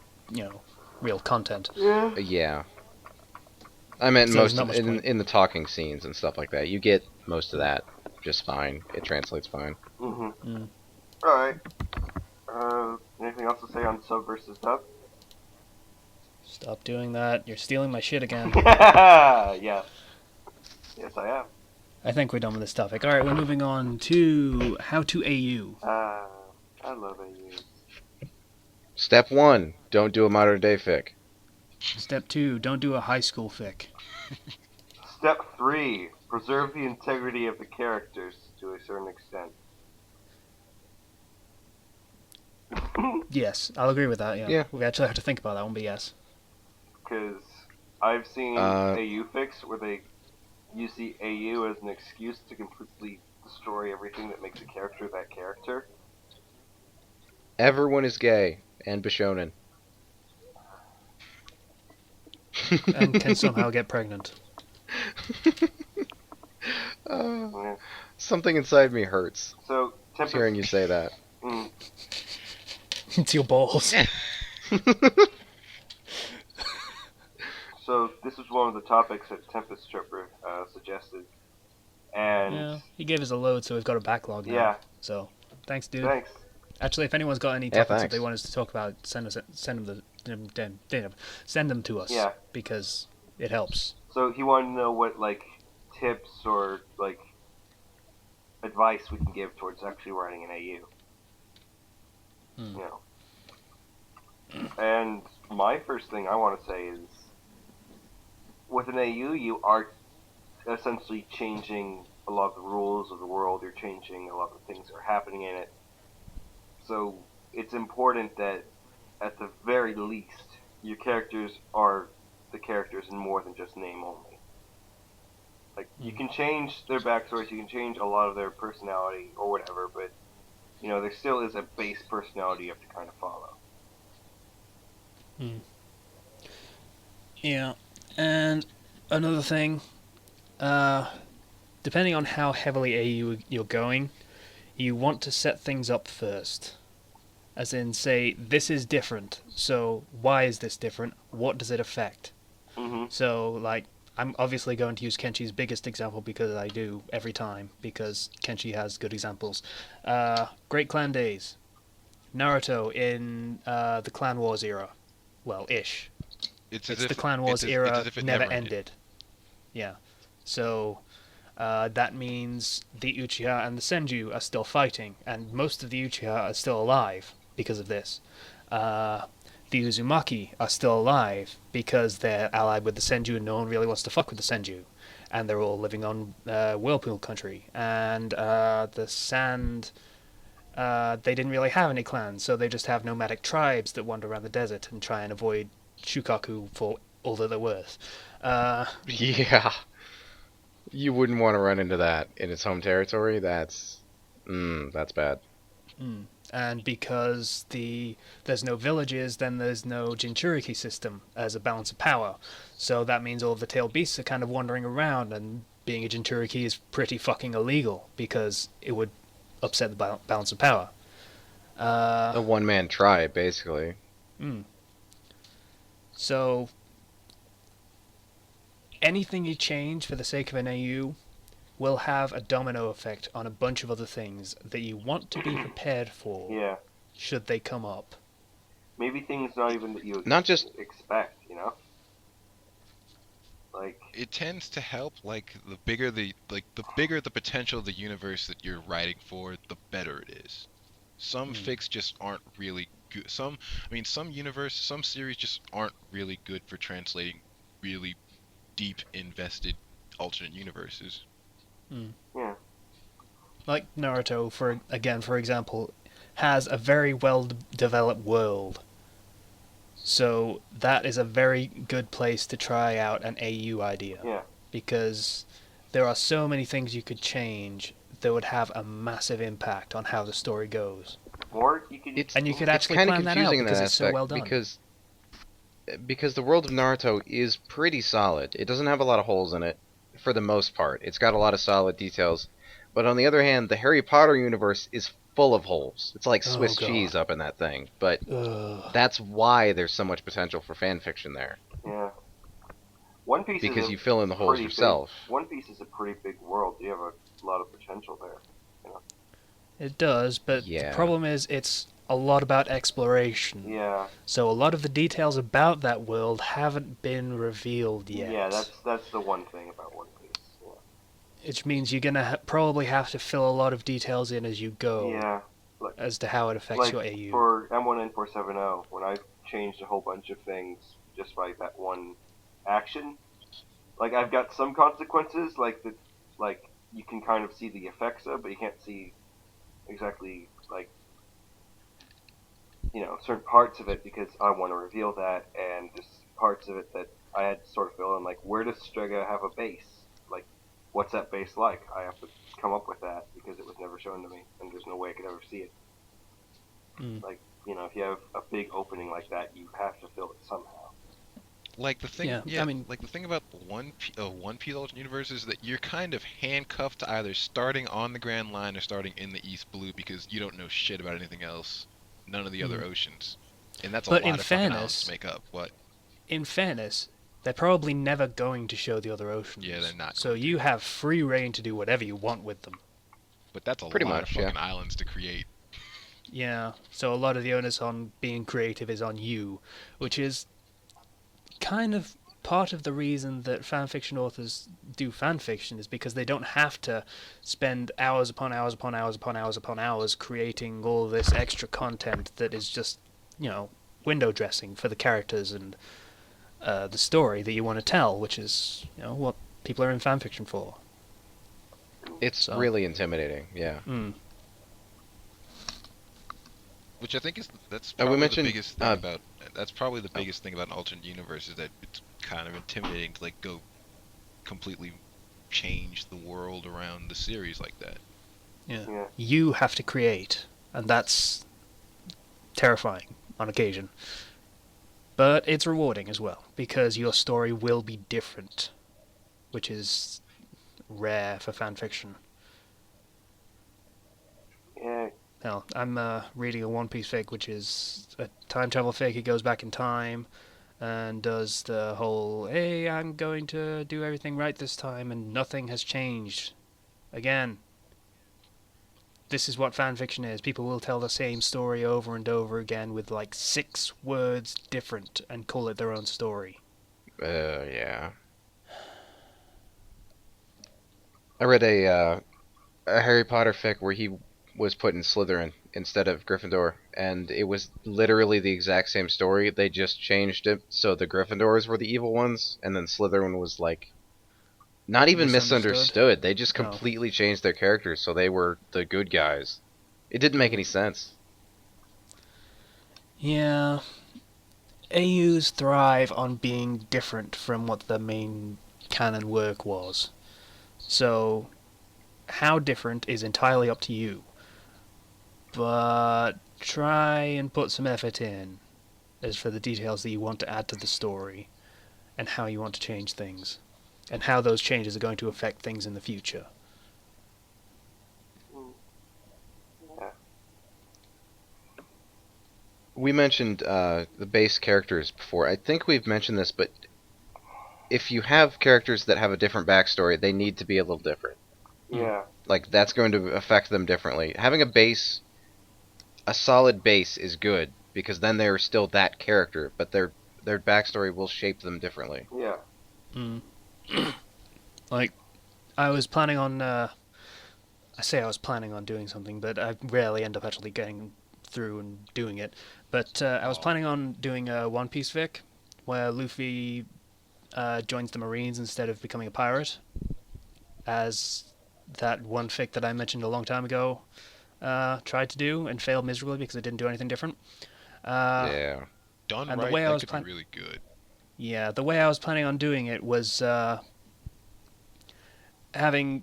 E: real content.
D: Yeah.
B: Yeah. I meant
E: So
B: most
E: there's not much point.
B: in the talking scenes and stuff like that. You get most of that just fine. It translates fine.
D: Mm-hmm. Alright. Anything else to say on sub versus dub?
E: Stop doing that. You're stealing my shit again.
D: Yeah. Yes, I am.
E: I think we're done with this topic. Alright, we're moving on to how to AU.
D: I love AU.
B: Step 1: don't do a modern day fic.
E: Step 2, don't do a high school fic.
D: Step 3, preserve the integrity of the characters to a certain extent.
E: Yes, I'll agree with that,
B: Yeah.
E: We actually have to think about that one, but yes.
D: Because I've seen AU fics where they use the AU as an excuse to completely destroy everything that makes a character that character.
B: Everyone is gay and bishonen.
E: And can somehow get pregnant.
D: Yeah.
B: Something inside me hurts
D: So,
B: just hearing you say that.
E: It's your balls.
D: So this was one of the topics that Tempest Tripper suggested, and
E: Yeah, he gave us a load, so we've got a backlog now.
D: Yeah.
E: So, thanks, dude.
D: Thanks.
E: Actually, if anyone's got any
B: Yeah,
E: topics that
B: thanks.
E: they want us to talk about, send them to us.
D: Yeah.
E: Because it helps.
D: So he wanted to know what tips or advice we can give towards actually writing an AU.
E: Hmm.
D: And my first thing I want to say is, with an AU, you are essentially changing a lot of the rules of the world. You're changing a lot of the things that are happening in it. So it's important that, at the very least, your characters are the characters and more than just name only. Like, you can change their backstories, you can change a lot of their personality or whatever, but, there still is a base personality you have to kind of follow.
E: Yeah, and another thing, depending on how heavily AU you're going, you want to set things up first. As in, say, this is different, so why is this different? What does it affect?
D: Mm-hmm.
E: So, like, I'm obviously going to use Kenchi's biggest example because I do every time, because Kenchi has good examples. Great Clan Days. Naruto in the Clan Wars era. Well, ish.
C: It's
E: The Clan Wars era
C: it's as if it
E: never
C: ended.
E: ended. Yeah. So, that means the Uchiha and the Senju are still fighting, and most of the Uchiha are still alive because of this. The Uzumaki are still alive because they're allied with the Senju and no one really wants to fuck with the Senju. And they're all living on Whirlpool country. And the Sand, they didn't really have any clans, so they just have nomadic tribes that wander around the desert and try and avoid Shukaku for all that they're worth.
B: Yeah. You wouldn't want to run into that in its home territory. That's bad.
E: And because there's no villages, then there's no Jinchuriki system as a balance of power. So that means all of the tailed beasts are kind of wandering around, and being a Jinchuriki is pretty fucking illegal because it would upset the balance of power.
B: A one-man tribe, basically.
E: So anything you change for the sake of an AU will have a domino effect on a bunch of other things that you want to be prepared for.
D: Yeah.
E: Should they come up.
D: Maybe things not even that you
B: Not just
D: expect, Like,
C: It tends to help, like the bigger the potential of the universe that you're writing for, the better it is. Some fics just aren't really good. Some series just aren't really good for translating really deep, invested alternate universes.
D: yeah.
E: Like Naruto, for example, has a very well developed world. So that is a very good place to try out an AU idea.
D: Yeah.
E: Because there are so many things you could change that would have a massive impact on how the story goes.
D: Or you could...
E: And you could
B: it's
E: actually
B: kind of
E: plan that out
B: confusing in
E: because
B: that
E: it's so
B: aspect
E: well done.
B: because the world of Naruto is pretty solid. It doesn't have a lot of holes in it, for the most part. It's got a lot of solid details. But on the other hand, the Harry Potter universe is full of holes. It's like Swiss cheese up in that thing. But that's why there's so much potential for fan fiction there.
D: Yeah. One Piece
B: Because
D: is
B: you fill in the holes yourself.
D: One Piece is a pretty big world. You have a lot of potential there.
E: It does, but the problem is it's a lot about exploration.
D: Yeah.
E: So a lot of the details about that world haven't been revealed yet.
D: Yeah, that's the one thing about One Piece. Yeah.
E: Which means you're gonna probably have to fill a lot of details in as you go.
D: Yeah.
E: As to how it affects your AU.
D: For M1N470, when I changed a whole bunch of things just by that one action, like I've got some consequences, like you can kind of see the effects of, but you can't see exactly certain parts of it because I want to reveal that, and just parts of it that I had to sort of fill in, like where does Strega have a base? Like, what's that base like? I have to come up with that because it was never shown to me, and there's no way I could ever see it. Like, if you have a big opening like that, you have to fill it somehow.
C: Like the thing,
E: I mean,
C: like the thing about One Piece alternate universe is that you're kind of handcuffed to either starting on the Grand Line or starting in the East Blue because you don't know shit about anything else, none of the other oceans, and that's a lot of fucking islands to make up. What?
E: In fairness, they're probably never going to show the other oceans.
C: Yeah, they're not.
E: So you have free reign to do whatever you want with them.
C: But that's a
B: Pretty
C: lot
B: much,
C: of fucking islands to create.
E: Yeah, so a lot of the onus on being creative is on you, which is kind of part of the reason that fanfiction authors do fanfiction is because they don't have to spend hours upon hours upon hours upon hours upon hours creating all this extra content that is just, window dressing for the characters and the story that you want to tell, which is what people are in fanfiction for.
B: It's
E: So.
B: really intimidating. Yeah.
C: Which I think that's
B: We
C: probably
B: mentioned,
C: the biggest thing about. That's probably the biggest thing about an alternate universe is that it's kind of intimidating to like go completely change the world around the series like that.
E: Yeah. You have to create, and that's terrifying on occasion. But it's rewarding as well, because your story will be different, which is rare for fanfiction.
D: Yeah.
E: Hell, I'm reading a One Piece fic, which is a time travel fic. It goes back in time and does the whole, hey, I'm going to do everything right this time, and nothing has changed. Again, this is what fanfiction is. People will tell the same story over and over again with like 6 words different and call it their own story.
B: Yeah. I read a Harry Potter fic where he was put in Slytherin instead of Gryffindor, and it was literally the exact same story. They just changed it so the Gryffindors were the evil ones, and then Slytherin was like not even misunderstood. They just completely changed their characters so they were the good guys. It didn't make any sense.
E: Yeah. AUs thrive on being different from what the main canon work was. So, how different is entirely up to you. But try and put some effort in as for the details that you want to add to the story, and how you want to change things, and how those changes are going to affect things in the future.
D: Yeah.
B: We mentioned the base characters before. I think we've mentioned this, but if you have characters that have a different backstory, they need to be a little different.
D: Yeah.
B: Like, that's going to affect them differently. Having a solid base is good, because then they're still that character, but their backstory will shape them differently.
D: Yeah.
E: Like, I was planning on, I say I was planning on doing something, but I rarely end up actually getting through and doing it. But I was planning on doing a One Piece fic, where Luffy joins the Marines instead of becoming a pirate, as that one fic that I mentioned a long time ago tried to do and failed miserably because it didn't do anything different.
B: Yeah.
C: Done
E: and
C: right,
E: the way I
C: that
E: was
C: could be really good.
E: Yeah, the way I was planning on doing it was having,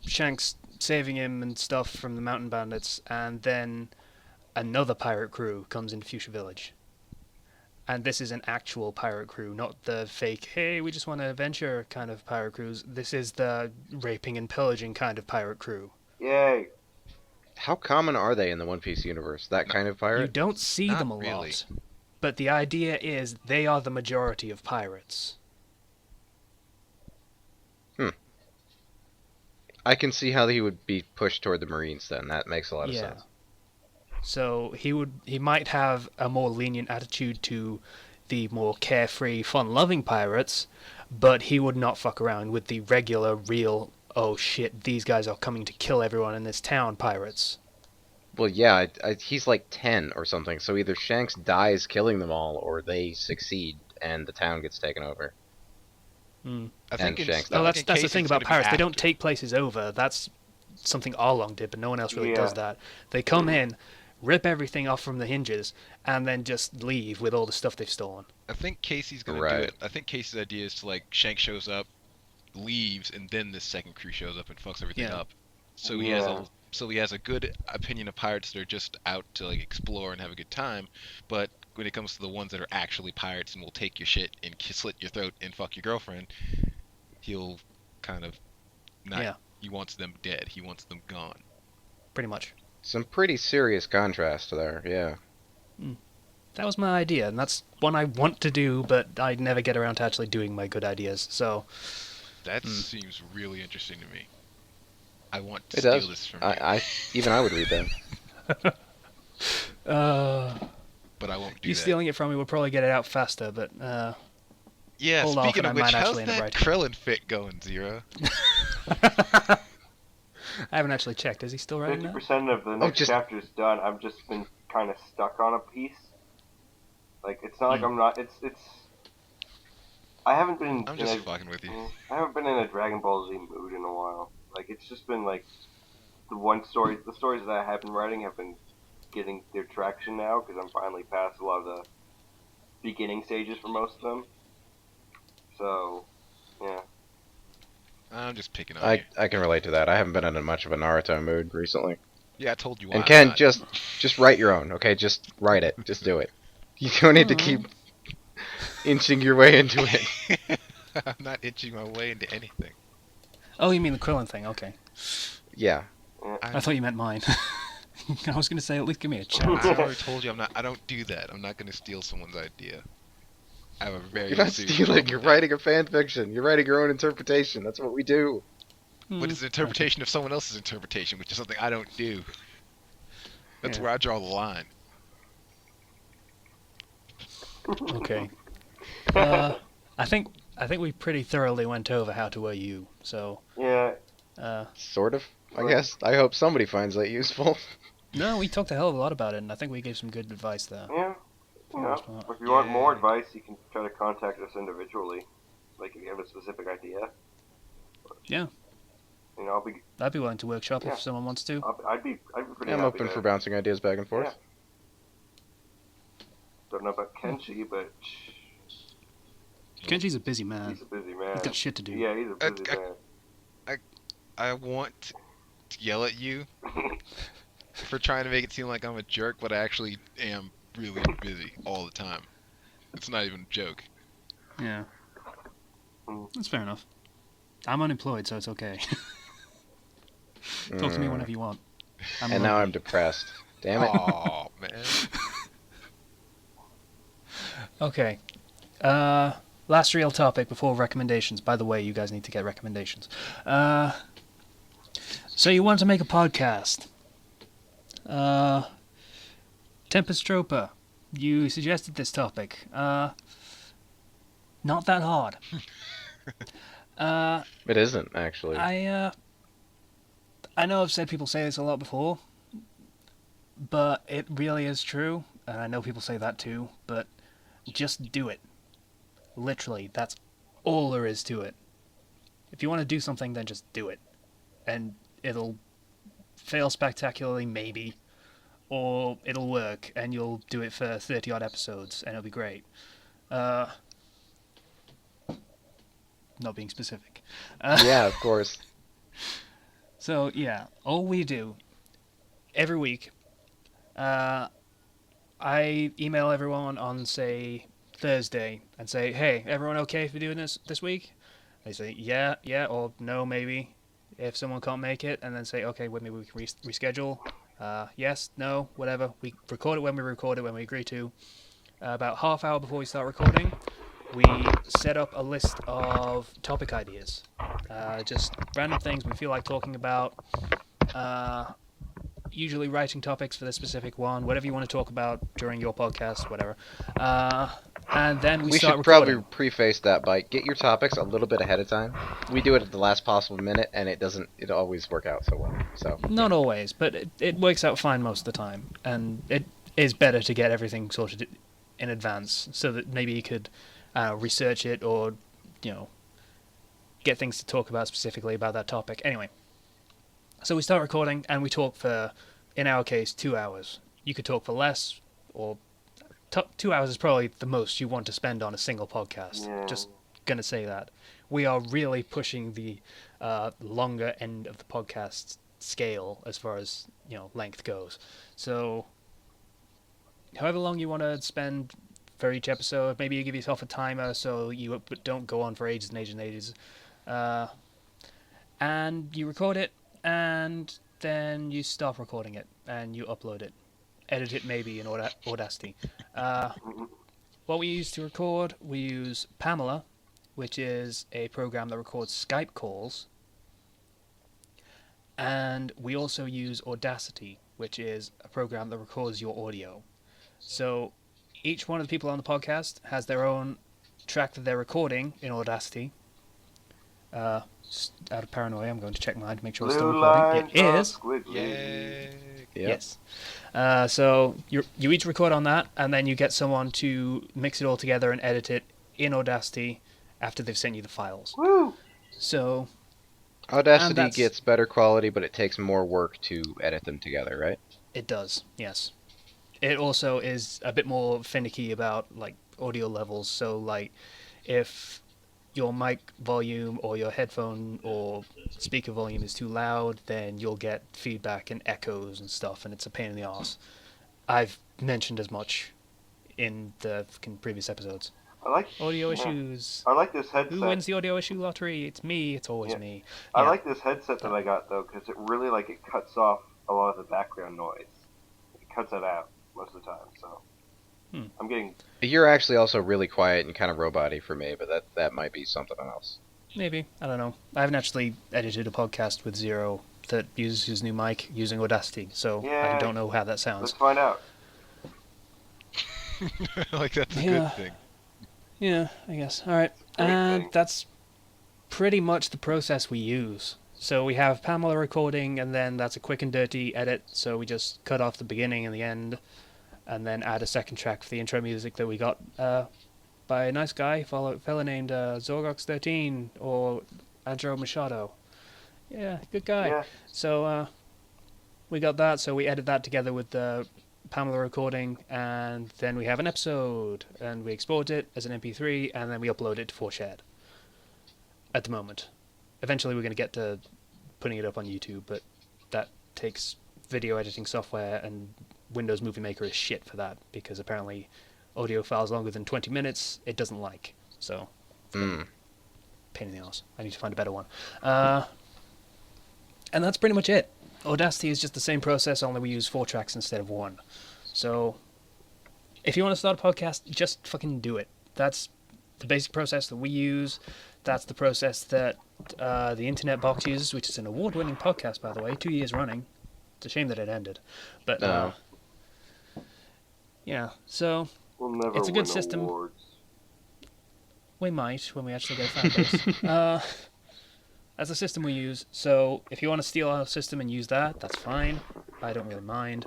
E: Shanks saving him and stuff from the mountain bandits, and then another pirate crew comes into Fuchsia Village. And this is an actual pirate crew, not the fake, hey, we just want to adventure kind of pirate crews. This is the raping and pillaging kind of pirate crew.
D: Yay.
B: How common are they in the One Piece universe, that kind of pirate?
E: You don't see
C: Not
E: them a
C: really.
E: lot. But the idea is they are the majority of pirates.
B: I can see how he would be pushed toward the Marines then. That makes a lot of sense.
E: So he might have a more lenient attitude to the more carefree, fun-loving pirates, but he would not fuck around with the regular, real, oh shit, these guys are coming to kill everyone in this town pirates.
B: Well, yeah, he's like 10 or something, so either Shanks dies killing them all, or they succeed and the town gets taken over.
C: I think
B: Shanks
E: Well,
B: dies.
E: that's the thing about pirates. They don't take places over. That's something Arlong did, but no one else really does that. They come in, rip everything off from the hinges, and then just leave with all the stuff they've stolen.
C: I think Casey's gonna do it. I think Casey's idea is to like Shank shows up, leaves, and then this second crew shows up and fucks everything up. So he has a good opinion of pirates that are just out to like explore and have a good time, but when it comes to the ones that are actually pirates and will take your shit and slit your throat and fuck your girlfriend, he'll kind of not. He wants them dead. He wants them gone.
E: Pretty much.
B: Some pretty serious contrast there, yeah.
E: That was my idea, and that's one I want to do, but I never get around to actually doing my good ideas, so...
C: That seems really interesting to me. I want to
B: It
C: steal
B: does.
C: this from you.
B: Even I would read that.
C: But I won't do
E: you
C: that.
E: stealing it from me will probably get it out faster, but
C: Yeah,
E: hold off
C: speaking
E: and
C: of
E: I
C: which,
E: might
C: how's
E: actually end up
C: that
E: writing
C: Krillin fit going, Zero?
E: I haven't actually checked. Is he still writing that?
D: 50% of the next chapter's done. I've just been kind of stuck on a piece. Like it's not like I'm not. It's. I haven't been.
C: I'm
D: in
C: just
D: a,
C: fucking with you.
D: I haven't been in a Dragon Ball Z mood in a while. Like it's just been like the stories that I have been writing have been getting their traction now because I'm finally past a lot of the beginning stages for most of them. So, yeah.
C: I'm just picking on you.
B: I can relate to that. I haven't been in much of a Naruto mood recently.
C: Yeah, I told you why.
B: And
C: I'm
B: Ken,
C: not.
B: just write your own, okay? Just write it. Just do it. You don't need to keep inching your way into it.
C: I'm not itching my way into anything.
E: Oh, you mean the Krillin thing? Okay.
B: Yeah.
E: I thought you meant mine. I was going to say, at least give me a
C: I
E: chance.
C: already told you I don't do that. I'm not gonna steal someone's idea. I have a very
B: You're not
C: serious
B: stealing.
C: problem
B: You're
C: with that.
B: writing a fan fiction. You're writing your own interpretation. That's what we do.
C: But it's an interpretation of someone else's interpretation, which is something I don't do. That's
E: Yeah.
C: where I draw the line.
E: Okay. I think we pretty thoroughly went over how to wear you. So.
D: Yeah.
B: Sort of. I
D: Right.
B: guess. I hope somebody finds that useful.
E: No, we talked a hell of a lot about it, and I think we gave some good advice there.
D: Yeah.
E: For
D: You
E: the
D: know,
E: most part.
D: if you want more
C: Yeah.
D: advice, you can try to contact us individually. Like if you have a specific idea.
E: Yeah.
D: You know,
E: I'd be willing to workshop
D: Yeah.
E: if someone wants to.
D: I'd be pretty
B: I'm
D: happy
B: open
D: to.
B: for bouncing ideas back and forth.
D: Don't know about Kenchi, but
E: Kenji's a busy man.
D: he's a busy man.
E: He's got shit to do.
D: Yeah, he's a busy man.
C: I want to yell at you for trying to make it seem like I'm a jerk, but I actually am really busy all the time. It's not even a joke.
E: Yeah.
D: Mm.
E: That's fair enough. I'm unemployed, so it's okay. Talk to me whenever you want.
B: And now I'm depressed. Damn it.
C: Aw, man.
E: Okay. Last real topic before recommendations. By the way, you guys need to get recommendations. So you want to make a podcast. Tempest Troper, you suggested this topic. Not that hard.
B: It isn't, actually.
E: I know I've said people say this a lot before, but it really is true, and I know people say that too, but just do it. Literally, that's all there is to it. If you want to do something, then just do it. And it'll fail spectacularly, maybe, or it'll work, and you'll do it for 30-odd episodes, and it'll be great. Not being specific.
B: Yeah, of course.
E: So, yeah, all we do, every week, I email everyone on, say, Thursday, and say, hey, everyone okay for doing this week? They say, yeah, or no, maybe, if someone can't make it, and then say, okay, well, maybe we can reschedule. Yes, no, whatever. We record it when we agree to. About half hour before we start recording, we set up a list of topic ideas. Just random things we feel like talking about. Usually writing topics for the specific one, whatever you want to talk about during your podcast, whatever. And then we
B: We
E: start
B: should
E: recording.
B: probably preface that by get your topics a little bit ahead of time. We do it at the last possible minute, and it always work out so well. So
E: Not always, but it works out fine most of the time. And it is better to get everything sorted in advance so that maybe you could research it or, get things to talk about specifically about that topic. Anyway, so we start recording and we talk for, in our case, 2 hours. You could talk for less, or 2 hours is probably the most you want to spend on a single podcast.
D: Yeah.
E: Just gonna say that. We are really pushing the longer end of the podcast scale as far as, length goes. So, however long you want to spend for each episode, maybe you give yourself a timer so you don't go on for ages and ages and ages. And you record it, and then you stop recording it, and you upload it. Edit it maybe in Audacity. What we use to record, we use Pamela, which is a program that records Skype calls. And we also use Audacity, which is a program that records your audio. So each one of the people on the podcast has their own track that they're recording in Audacity. Just out of paranoia, I'm going to check mine to make sure it's still
D: Blue
E: recording.
D: lines
E: It
D: are
E: is.
D: squiggly.
C: Yay!
B: Yep.
E: Yes. So you each record on that, and then you get someone to mix it all together and edit it in Audacity after they've sent you the files.
D: Woo!
E: So And
B: Audacity
E: that's-
B: gets better quality, but it takes more work to edit them together, right?
E: it does, yes. It also is a bit more finicky about like audio levels. So like if your mic volume or your headphone or speaker volume is too loud, then you'll get feedback and echoes and stuff, and it's a pain in the arse. I've mentioned as much in the fucking previous episodes.
D: I like
E: Audio
D: yeah.
E: issues.
D: I like this headset.
E: Who wins the audio issue lottery? It's me. It's always
D: Yeah.
E: me.
D: I
E: Yeah.
D: like this headset that I got though, because it really it cuts off a lot of the background noise. It cuts it out most of the time. So I'm getting.
B: You're actually also really quiet and kind of robot-y for me, but that might be something else.
E: Maybe. I don't know. I haven't actually edited a podcast with Zero that uses his new mic using Audacity, so I
D: Yeah.
E: don't know how that
D: Let's
E: sounds.
D: find out.
C: Like that's a
E: Yeah.
C: good thing.
E: Yeah, I guess. Alright.
D: Great
E: And
D: thing.
E: that's pretty much the process we use. So we have Pamela recording, and then that's a quick and dirty edit, so we just cut off the beginning and the end, and then add a second track for the intro music that we got by a nice guy, fella named Zorgox13, or Andrew Machado. Yeah, good guy.
D: Yeah.
E: So we got that, so we edit that together with the Pamela recording, and then we have an episode, and we export it as an MP3, and then we upload it to 4Shared. At the moment. Eventually we're going to get to putting it up on YouTube, but that takes video editing software, and Windows Movie Maker is shit for that, because apparently audio files longer than 20 minutes it doesn't like. So,
B: Mm.
E: pain in the ass. I need to find a better one. And that's pretty much it. Audacity is just the same process, only we use 4 tracks instead of 1. So, if you want to start a podcast, just fucking do it. That's the basic process that we use. That's the process that the Internet Box uses, which is an award-winning podcast, by the way, 2 years running. It's a shame that it ended. But,
B: No.
E: yeah, so
D: We'll never
E: It's a good
D: win
E: system.
D: awards.
E: we might when we actually get a fan base. That's the system we use. So if you want to steal our system and use that, that's fine. I don't really mind.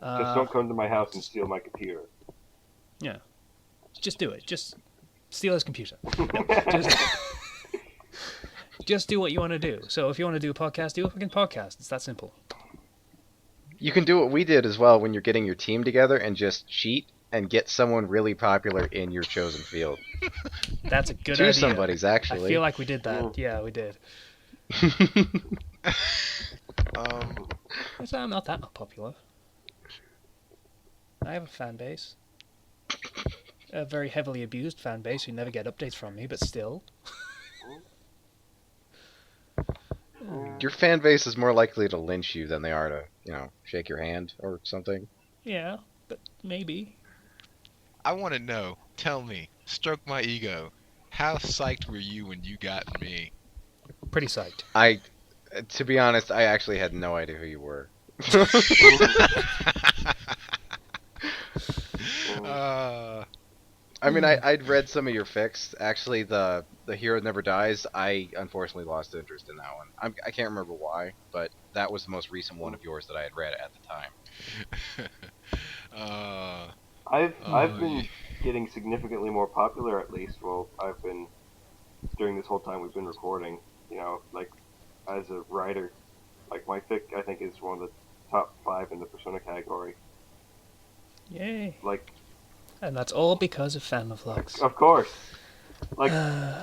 D: Just don't come to my house and steal my computer.
E: Yeah. Just do it. Just steal his computer. No, just do what you want to do. So if you want to do a podcast, do a fucking podcast. It's that simple.
B: You can do what we did as well when you're getting your team together and just cheat and get someone really popular in your chosen field.
E: That's a good
B: Two
E: idea.
B: somebodies,
E: I
B: actually.
E: feel like we did that. Yeah, we did. I'm not that popular. I have a fan base. A very heavily abused fan base who never get updates from me, but still.
B: Your fan base is more likely to lynch you than they are to, shake your hand or something.
E: Yeah, but maybe.
C: I want to know. Tell me. Stroke my ego. How psyched were you when you got me?
E: Pretty psyched.
B: To be honest, I actually had no idea who you were. I mean, I'd read some of your fics. Actually, the Hero Never Dies, I unfortunately lost interest in that one. I can't remember why, but that was the most recent one of yours that I had read at the time.
D: I've been getting significantly more popular, at least. Well, I've been during this whole time we've been recording. As a writer, my fic I think is one of the top 5 in the Persona category.
E: Yay.
D: Like,
E: And that's all because of Fandom Flux.
D: of course.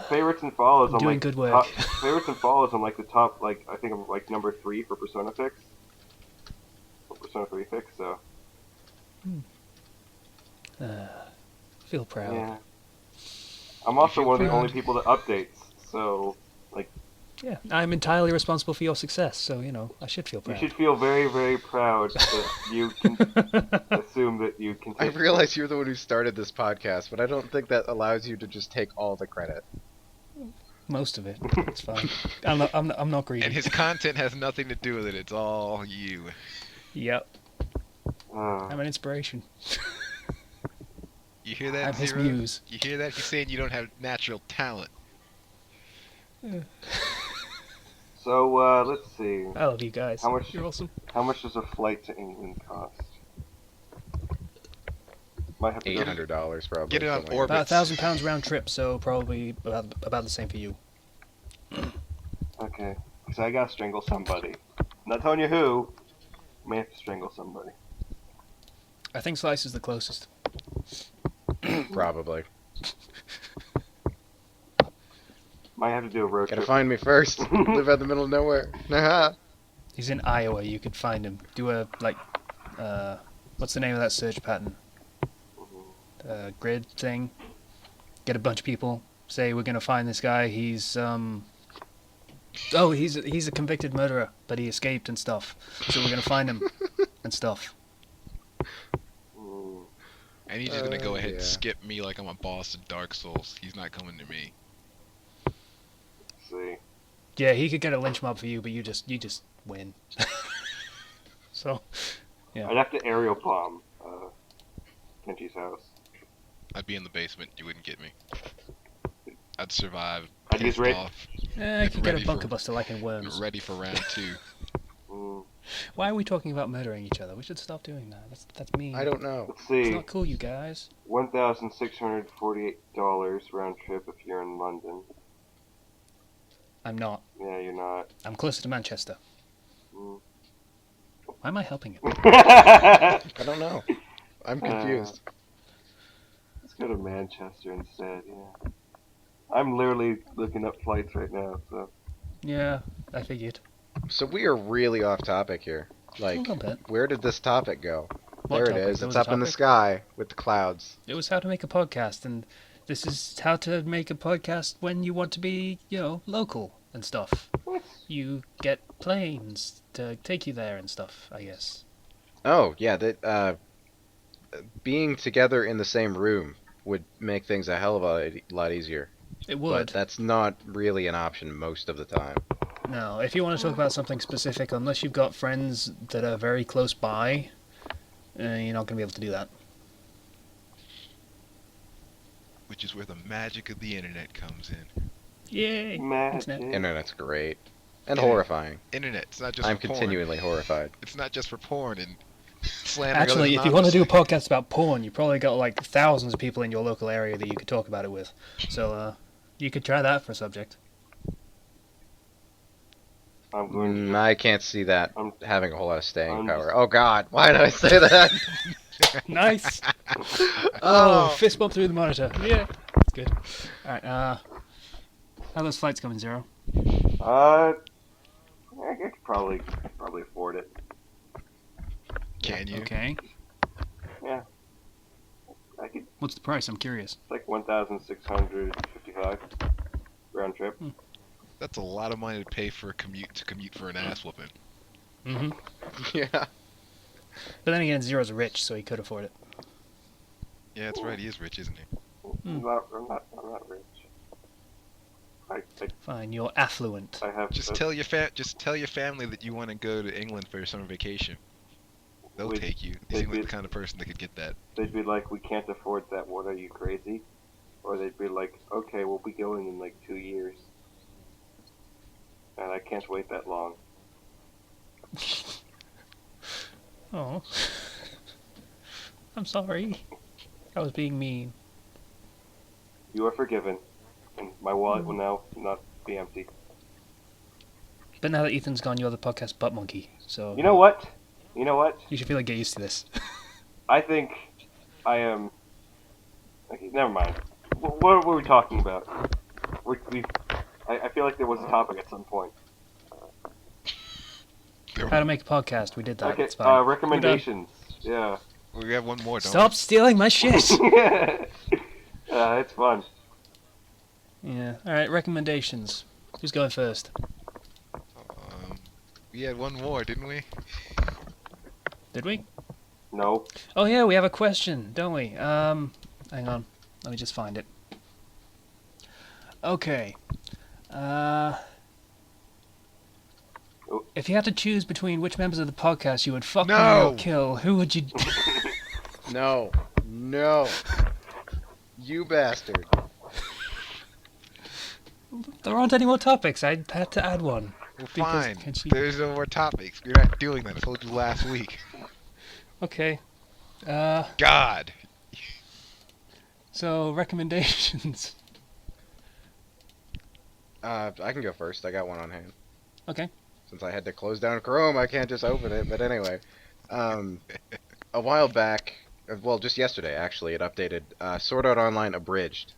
D: Favorites and follows. I'm
E: Doing good work.
D: Favorites and follows. I'm the top. I think I'm number 3 for Persona fics. For Persona 3 fics. So.
E: Feel proud.
D: Yeah. I'm also
C: feel
D: one of the
C: proud?
D: only people that updates. So.
E: Yeah, I'm entirely responsible for your success, so, I should feel
D: You
E: proud.
D: should feel very, very proud that you can assume that you can.
B: I realize you're the one who started this podcast, but I don't think that allows you to just take all the credit.
E: Most of it. It's fine. I'm not greedy.
C: And his content has nothing to do with it. It's all you.
E: Yep. I'm an inspiration.
C: You hear that,
E: I'm his
C: Zero?
E: muse.
C: You hear that? He's saying you don't have natural talent.
D: So let's see.
A: I love you guys.
D: How much?
A: You're awesome.
D: How much does a flight to England cost? Might have to go.
B: $800 probably.
C: Get it on
B: something like
C: orbit.
A: About £1,000 round trip, so probably about the same for you.
D: Okay, because I gotta strangle somebody. I'm not telling you who. I may have to strangle somebody.
A: I think Slice is the closest.
B: that. Probably.
D: Might have to do a road
B: Gotta
D: trip.
B: find me first. Live out in the middle of nowhere. Haha.
A: He's in Iowa. You could find him. Do a what's the name of that search pattern? Grid thing. Get a bunch of people. Say we're gonna find this guy. He's he's a convicted murderer, but he escaped and stuff. So we're gonna find him and stuff.
D: Mm,
C: And he's just gonna go ahead and
B: yeah.
C: skip me like I'm a boss in Dark Souls. He's not coming to me.
D: let's see.
A: Yeah, he could get a lynch mob for you, but you just win. So, yeah.
D: I'd have to aerial bomb Kenchi's house.
C: I'd be in the basement. You wouldn't get me. I'd survive.
D: I'd use
C: pissed
D: raid.
C: off,
A: I could get
C: Ready
A: a
C: for-
A: bunker buster like in Worms.
C: ready for round 2.
D: Mm,
A: Why are we talking about murdering each other? We should stop doing that. That's mean.
B: I don't know.
D: let's
A: It's
D: see.
A: not cool, you guys.
D: $1,648 round trip if you're in London.
A: I'm not.
D: Yeah, you're not.
A: I'm closer to Manchester.
D: Mm.
A: Why am I helping him?
B: I don't know. I'm confused.
D: Let's go to Manchester instead. Yeah. I'm literally looking up flights right now. So
A: Yeah, I figured.
B: So we are really off topic here.
A: A
B: Like,
A: little bit.
B: where did this topic go?
A: What
B: There
A: topic?
B: it is.
A: There
B: It's
A: was a
B: up in the
A: topic?
B: sky with the clouds.
A: It was how to make a podcast, and this is how to make a podcast when you want to be, local and stuff. You get planes to take you there and stuff, I guess.
B: Oh, yeah, that being together in the same room would make things a hell of a lot easier.
A: It
B: But
A: would.
B: that's not really an option most of the time.
A: No, if you want to talk about something specific, unless you've got friends that are very close by, you're not going to be able to do that.
C: Which is where the magic of the internet comes in.
A: Yay!
D: magic.
A: Internet.
B: Internet's great. And
C: Yeah.
B: horrifying.
C: Internet. It's not just
B: I'm
C: for porn.
B: continually horrified.
C: It's not just for porn and slandering
A: Actually,
C: others
A: if you want to do a
C: anonymously.
A: podcast about porn, you probably got like thousands of people in your local area that you could talk about it with. So, you could try that for a subject.
D: I'm going to.
B: I can't see that
D: I'm-
B: having a whole lot of staying
D: I'm
B: power.
D: just-
B: Oh god, why did I say that?
A: Nice! Oh, fist bump through the monitor. Yeah, that's good. Alright, how those flights coming, Zero?
D: I could probably afford it.
C: Can you?
A: Okay.
D: I could.
A: What's the price? I'm curious.
D: It's like 1,655 round trip.
C: That's a lot of money to pay for a commute for an ass whooping.
A: Mm-hmm.
B: Yeah.
A: But then again, Zero's rich, so he could afford it.
C: Yeah, that's right. He is rich, isn't he?
D: I'm not rich.
A: Fine, you're affluent.
D: I have.
C: Just tell your family that you want to go to England for your summer vacation. They'll
D: Wait,
C: take you. You
D: they
C: seem like
D: did-
C: the kind of person that could get that.
D: They'd be like, "We can't afford that. What are you, crazy?" Or they'd be like, "Okay, we'll be going in like 2 years." And I can't wait that long.
A: Oh. I'm sorry. I was being mean.
D: You are forgiven, and my wallet will now not be empty.
A: But now that Ethan's gone, you're the podcast butt monkey, so
D: You know what? You know what?
A: you should feel like get used to this.
D: I think I am. Okay, never mind. What were we talking about? I feel like there was a topic at some point.
A: How to make a podcast, we did that.
D: Okay,
A: It's fine.
D: recommendations. Yeah.
C: We have one more, don't
A: Stop stealing my shit!
D: It's fun.
A: Yeah, alright, recommendations. Who's going first?
C: we? We had one more, didn't we?
A: Did we?
D: No.
A: Oh yeah, we have a question, don't we? Hang on. Let me just find it. Okay. If you had to choose between which members of the podcast you would fuck
C: No!
A: or kill, who would you...
B: No. No. You bastard.
A: There aren't any more topics. I had to add one.
C: Well,
A: Because
C: fine.
A: Kenchi-
C: There's no more topics. We're not doing that. I told you last week.
A: Okay.
C: God.
A: So recommendations.
B: I can go first. I got one on hand.
A: Okay.
B: Since I had to close down Chrome, I can't just open it. But anyway, a while back, well, just yesterday actually, it updated Sword Art Online Abridged.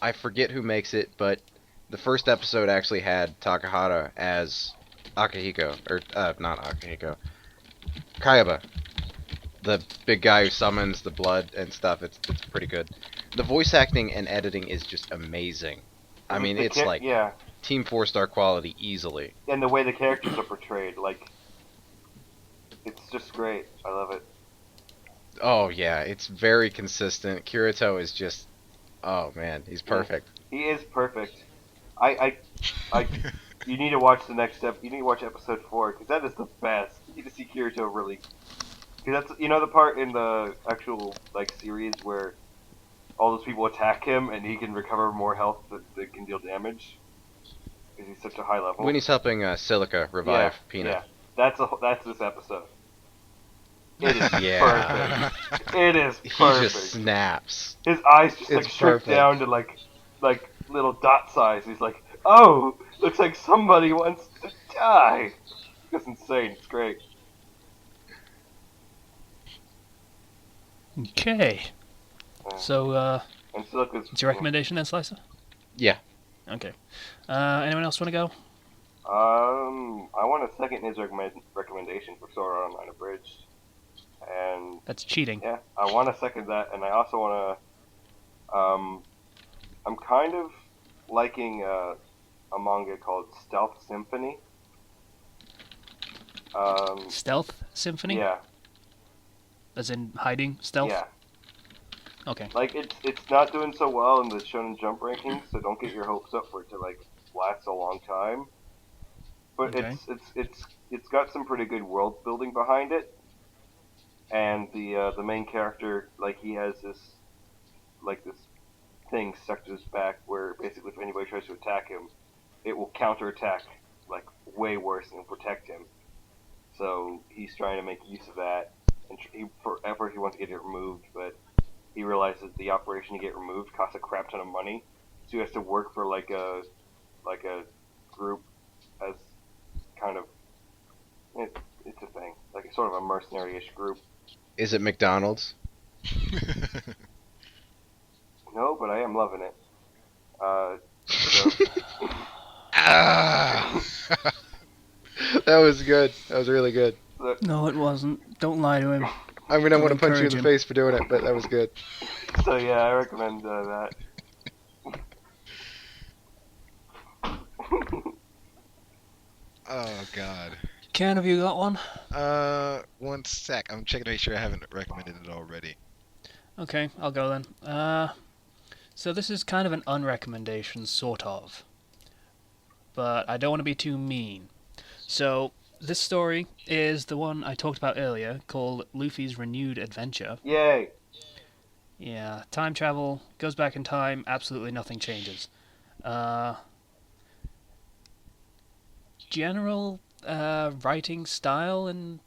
B: I forget who makes it, but the first episode actually had Takahata as Akihiko, or not Akihiko, Kayaba, the big guy who summons the blood and stuff. It's pretty good. The voice acting and editing is just amazing. I mean, it's like
D: yeah,
B: Team 4-star quality easily.
D: and the way the characters are portrayed, like, it's just great. I love it.
B: Oh yeah, it's very consistent. Kirito is just, oh man, he's perfect.
D: He is perfect. I you need to watch the next step. You need to watch episode 4 because that is the best. You need to see Kirito really. Because that's the part in the actual series where all those people attack him and he can recover more health that can deal damage because he's such a high level.
B: When he's helping Silica revive Peanut.
D: Yeah, that's this episode. It is
B: Yeah.
D: perfect. It is
B: He
D: perfect.
B: just snaps.
D: His eyes just
B: It's
D: shrink
B: perfect.
D: down to like little dot size. He's like, oh, looks like somebody wants to die. It's insane. It's great.
A: Okay. So,
D: And Silica's.
A: what's your recommendation then, Slicer?
B: Yeah.
A: Okay. Anyone else want to go?
D: I want to second his recommendation for Sword Art Online Abridged. And
A: That's cheating.
D: yeah, I want to second that, and I also want to. I'm kind of liking a manga called Stealth Symphony.
A: Stealth Symphony?
D: Yeah,
A: As in hiding stealth?
D: yeah.
A: Okay.
D: Like it's not doing so well in the Shonen Jump rankings, so don't get your hopes up for it to last a long time. But
A: Okay.
D: it's got some pretty good world building behind it, and the main character he has this thing stuck to his back where basically if anybody tries to attack him, it will counterattack way worse and protect him. So he's trying to make use of that, and forever he wants to get it removed, but he realizes the operation to get removed costs a crap ton of money, so he has to work for a group as kind of it's a thing, sort of a mercenary-ish group.
B: Is it McDonald's?
D: No, but I am loving it. So,
C: Ah!
B: That was good. That was really good.
A: No, it wasn't. Don't lie to him.
B: I mean, I want to punch you in
A: encourage
B: the
A: him.
B: face for doing it, but that was good.
D: so yeah, I recommend that.
C: Oh God.
A: Ken, have you got one?
C: 1 sec. I'm checking to make sure I haven't recommended it already.
A: Okay, I'll go then. So this is kind of an unrecommendation, sort of. But I don't want to be too mean. So, this story is the one I talked about earlier, called Luffy's Renewed Adventure.
D: Yay!
A: Yeah, time travel, goes back in time, absolutely nothing changes. General writing style and,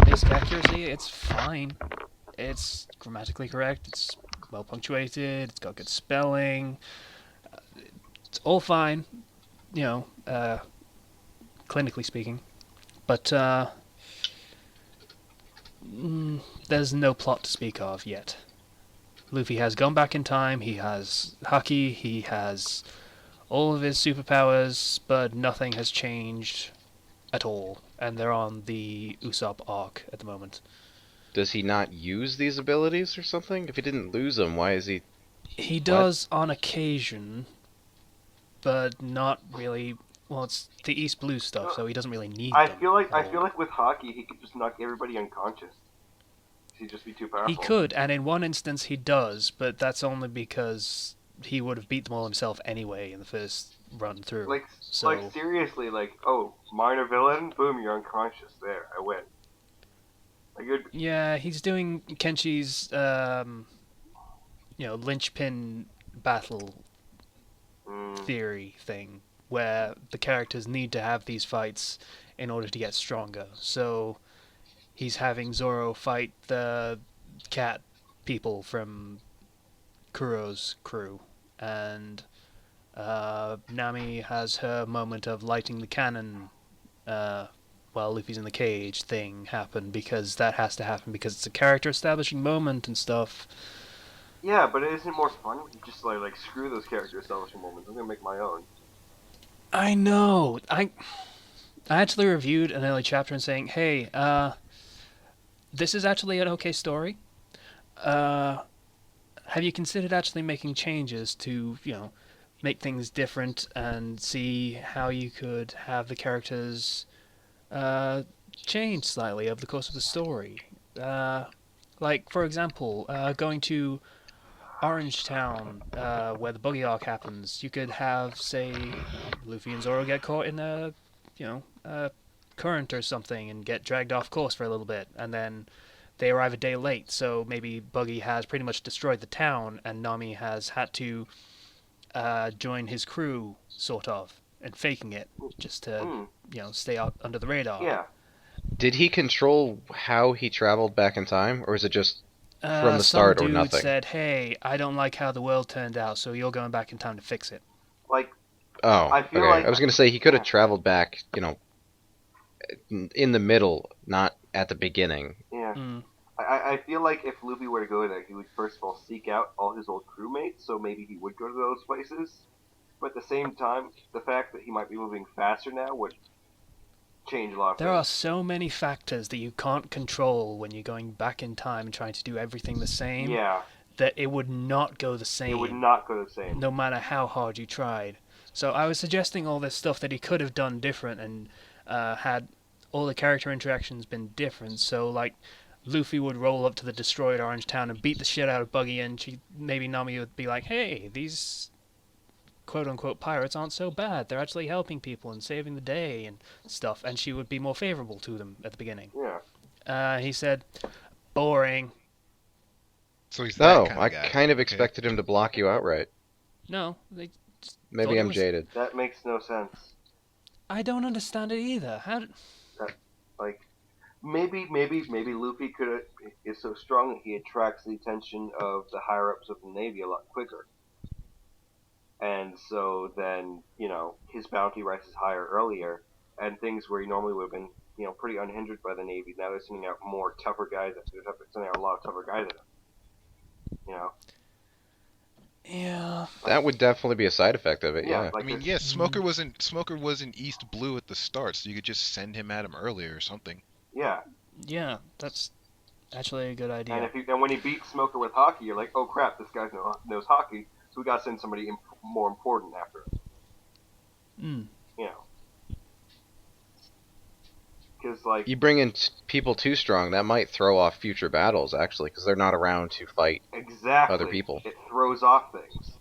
A: basic accuracy, it's fine. It's grammatically correct, it's well punctuated, it's got good spelling, it's all fine, clinically speaking. But there's no plot to speak of yet. Luffy has gone back in time, he has Haki, he has all of his superpowers, but nothing has changed at all. And they're on the Usopp arc at the moment.
B: Does he not use these abilities or something? If he didn't lose them, why is he...
A: He does on occasion, but not really. Well, it's the East Blue stuff, so he doesn't really need
D: I
A: them.
D: feel like
A: or-
D: with hockey he could just knock everybody unconscious. He'd just be too powerful.
A: He could, and in one instance he does, but that's only because he would have beat them all himself anyway in the first run through. So
D: Seriously, oh, minor villain, boom, you're unconscious. There, I win.
A: yeah, he's doing Kenchi's linchpin battle
E: theory thing, where the characters need to have these fights in order to get stronger. So he's having Zoro fight the cat people from Kuro's crew, and Nami has her moment of lighting the cannon while Luffy's in the cage thing happen, because that has to happen because it's a character establishing moment and stuff.
D: Yeah, but isn't it more fun? You just like screw those character establishment moments. I'm gonna make my own.
E: I know. I actually reviewed an early chapter and saying, hey, this is actually an okay story. Have you considered actually making changes to, make things different and see how you could have the characters change slightly over the course of the story? Like, for example, going to Orange Town, where the buggy arc happens, you could have, say, Luffy and Zoro get caught in a current or something and get dragged off course for a little bit, and then they arrive a day late. So maybe Buggy has pretty much destroyed the town, and Nami has had to join his crew, sort of, and faking it just to stay out under the radar.
D: Yeah.
B: Did he control how he traveled back in time, or is it just from the start or nothing?
E: Some dude said, "Hey, I don't like how the world turned out, so you're going back in time to fix it."
D: Like,
B: Oh,
D: I feel
B: okay.
D: like-
B: I was going to say he could have traveled back, in the middle, not at the beginning.
D: Yeah.
E: Mm.
D: I feel like if Luffy were to go there, he would first of all seek out all his old crewmates, so maybe he would go to those places. But at the same time, the fact that he might be moving faster now would change a lot of
E: There are
D: things.
E: so many factors that you can't control when you're going back in time and trying to do everything the same.
D: Yeah,
E: That it would not go the same.
D: it would not go the same.
E: No matter how hard you tried. So I was suggesting all this stuff that he could have done different and had all the character interactions been different. So like Luffy would roll up to the destroyed Orange Town and beat the shit out of Buggy, and maybe Nami would be like, "Hey, these quote-unquote pirates aren't so bad. They're actually helping people and saving the day and stuff," and she would be more favorable to them at the beginning.
D: Yeah.
E: He said, "Boring."
C: So he's that
B: No,
C: kind
B: I
C: of guy.
B: kind of
C: Okay.
B: expected him to block you outright.
E: No, they just
B: Maybe
E: thought it
B: I'm
E: was-
B: jaded.
D: That makes no sense.
E: I don't understand it either.
D: Like, maybe Luffy is so strong that he attracts the attention of the higher ups of the Navy a lot quicker. And so then, his bounty rises higher earlier, and things where he normally would have been, pretty unhindered by the Navy, now they're sending out more tougher guys. They're sending out a lot of tougher guys at him.
E: Yeah.
B: That would definitely be a side effect of it, yeah.
D: Like
C: I mean,
D: this-
C: yeah, Smoker was in East Blue at the start, so you could just send him at him earlier or something.
D: Yeah.
E: Yeah, that's actually a good idea.
D: And when he beats Smoker with hockey, you're like, oh crap, this guy knows hockey, so we gotta send somebody more important after him.
E: Mm.
D: Because, like,
B: You bring in people too strong, that might throw off future battles, actually, because they're not around to fight.
D: exactly,
B: other people.
D: it throws off things.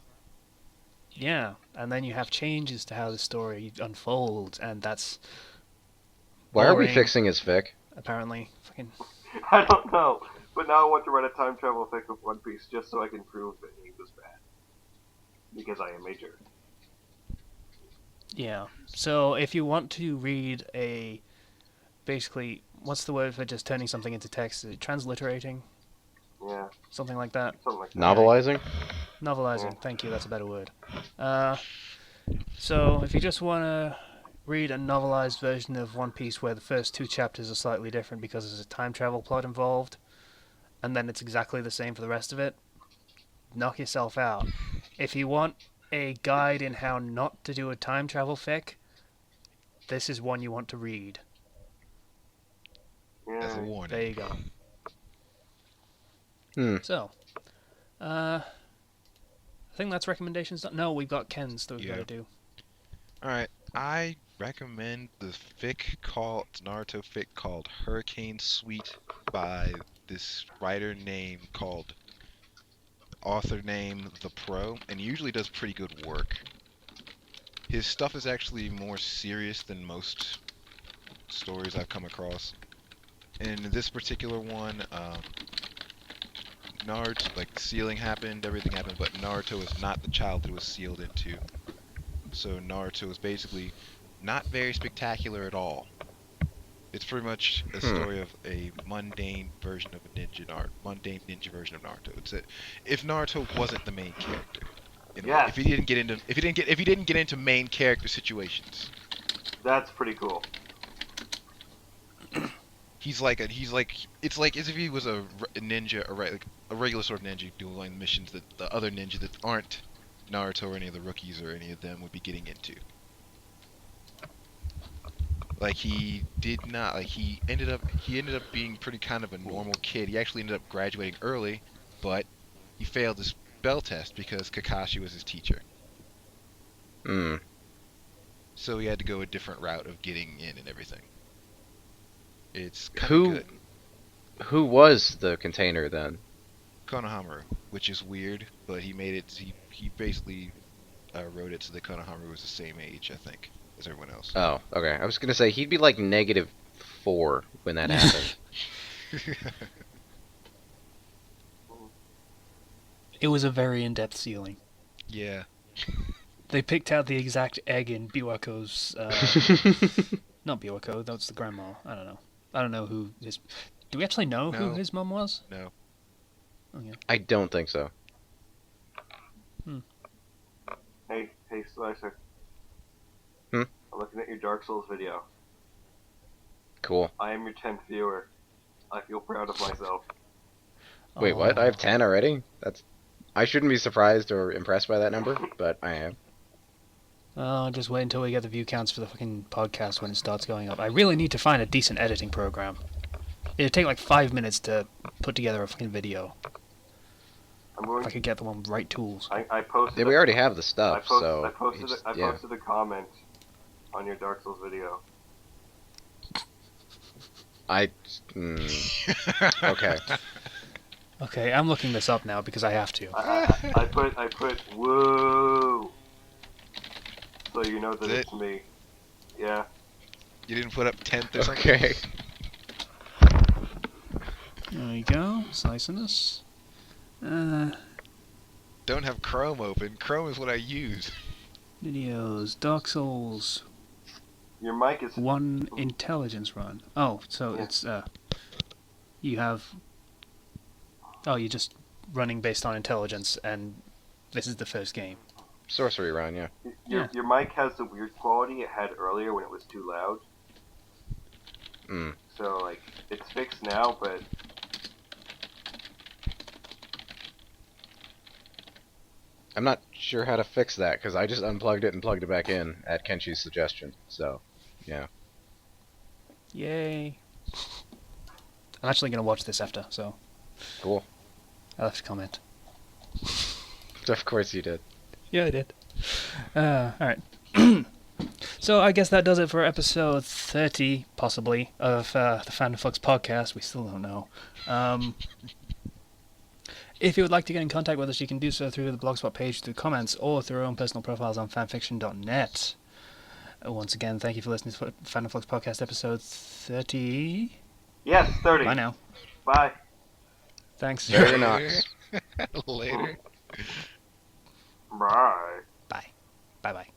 E: Yeah, and then you have changes to how the story unfolds, and that's
B: Why are we
E: boring,
B: fixing his fic?
E: apparently fucking.
D: I don't know, but now I want to write a time travel fic with One Piece just so I can prove that he was bad. Because I am a jerk.
E: Yeah. So if you want to read basically, what's the word for just turning something into text? Is it transliterating?
D: Yeah,
E: Something like that.
D: something like that.
B: Novelizing?
E: Novelizing.
D: Yeah.
E: Thank you. That's a better word. So if you just want to read a novelized version of One Piece where the first two chapters are slightly different because there's a time travel plot involved, and then it's exactly the same for the rest of it, knock yourself out. If you want a guide in how not to do a time travel fic, this is one you want to read.
C: As a
D: Yeah.
C: warning.
E: There you go. So, I think that's recommendations done. No, we've got Ken's that we've got
C: Yeah.
E: to do.
C: Alright, I recommend the Naruto fic called Hurricane Suite by this writer name called author name The Pro, and he usually does pretty good work. His stuff is actually more serious than most stories I've come across. In this particular one, Naruto, like, sealing happened, everything happened, but Naruto is not the child that it was sealed into. So Naruto is basically not very spectacular at all. It's pretty much a story of a mundane version of mundane ninja version of Naruto. If Naruto wasn't the main character,
D: Yes.
C: if he didn't get into main character situations,
D: That's pretty cool.
C: it's like as if he was a ninja, like a regular sort of ninja doing missions that the other ninja that aren't Naruto or any of the rookies or any of them would be getting into. Like he ended up being pretty kind of a normal kid. He actually ended up graduating early, but he failed his spell test because Kakashi was his teacher.
B: Hmm.
C: So he had to go a different route of getting in and everything. It's kind of
B: Who
C: good.
B: who was the container then?
C: Konohamaru, which is weird, but he made it. He basically wrote it so that Konohamaru was the same age, I think, as everyone else.
B: Oh, okay. I was gonna say he'd be like -4 when that happened.
E: It was a very in-depth ceiling.
C: Yeah.
E: They picked out the exact egg in Biwako's. Not Biwako, that's the grandma. I don't know. I don't know who his. Do we actually know who
C: No.
E: his mum was?
C: No.
E: Oh, yeah.
B: I don't think so.
D: Hey, Slicer.
B: Hmm?
D: I'm looking at your Dark Souls video.
B: Cool.
D: I am your 10th viewer. I feel proud of myself.
B: Wait, what? I have
E: Oh.
B: 10 already? I shouldn't be surprised or impressed by that number, but I am.
E: Oh, just wait until we get the view counts for the fucking podcast when it starts going up. I really need to find a decent editing program. It'd take like 5 minutes to put together a fucking video.
D: I'm going.
E: If I could get the one right tools.
D: I posted.
B: Yeah, we already have the
D: I
B: stuff,
D: posted.
B: so
D: I posted.
B: it's-
D: I
B: yeah.
D: posted a comment on your Dark Souls video.
B: Okay.
E: Okay, I'm looking this up now because I have to.
D: I put whoa, so you know that
C: Is
D: it's me. Yeah.
C: You didn't put up 10th or something?
B: Okay.
E: There we go. Slicing this.
C: Don't have Chrome open. Chrome is what I use.
E: Videos. Dark Souls.
D: Your mic is.
E: 1 intelligence run. Oh, so
D: Yeah.
E: it's you have. Oh, you're just running based on intelligence, and this is the first game.
B: Sorcery run, yeah.
D: Your mic has the weird quality it had earlier when it was too loud.
B: Mm.
D: So like it's fixed now, but
B: I'm not sure how to fix that, because I just unplugged it and plugged it back in at Kenchi's suggestion, so, yeah.
E: Yay! I'm actually gonna watch this after, so
B: Cool.
E: I'll have to comment.
B: Of course you did.
E: Yeah, I did. Alright. So I guess that does it for episode 30, possibly, of the Fandom Flux podcast. We still don't know. If you would like to get in contact with us, you can do so through the Blogspot page, through comments, or through our own personal profiles on fanfiction.net. Once again, thank you for listening to Fandom Flux podcast episode 30.
D: yes, 30.
E: Bye now.
D: Bye.
E: Thanks.
B: Very nice.
C: Later.
D: Bye.
E: Bye-bye.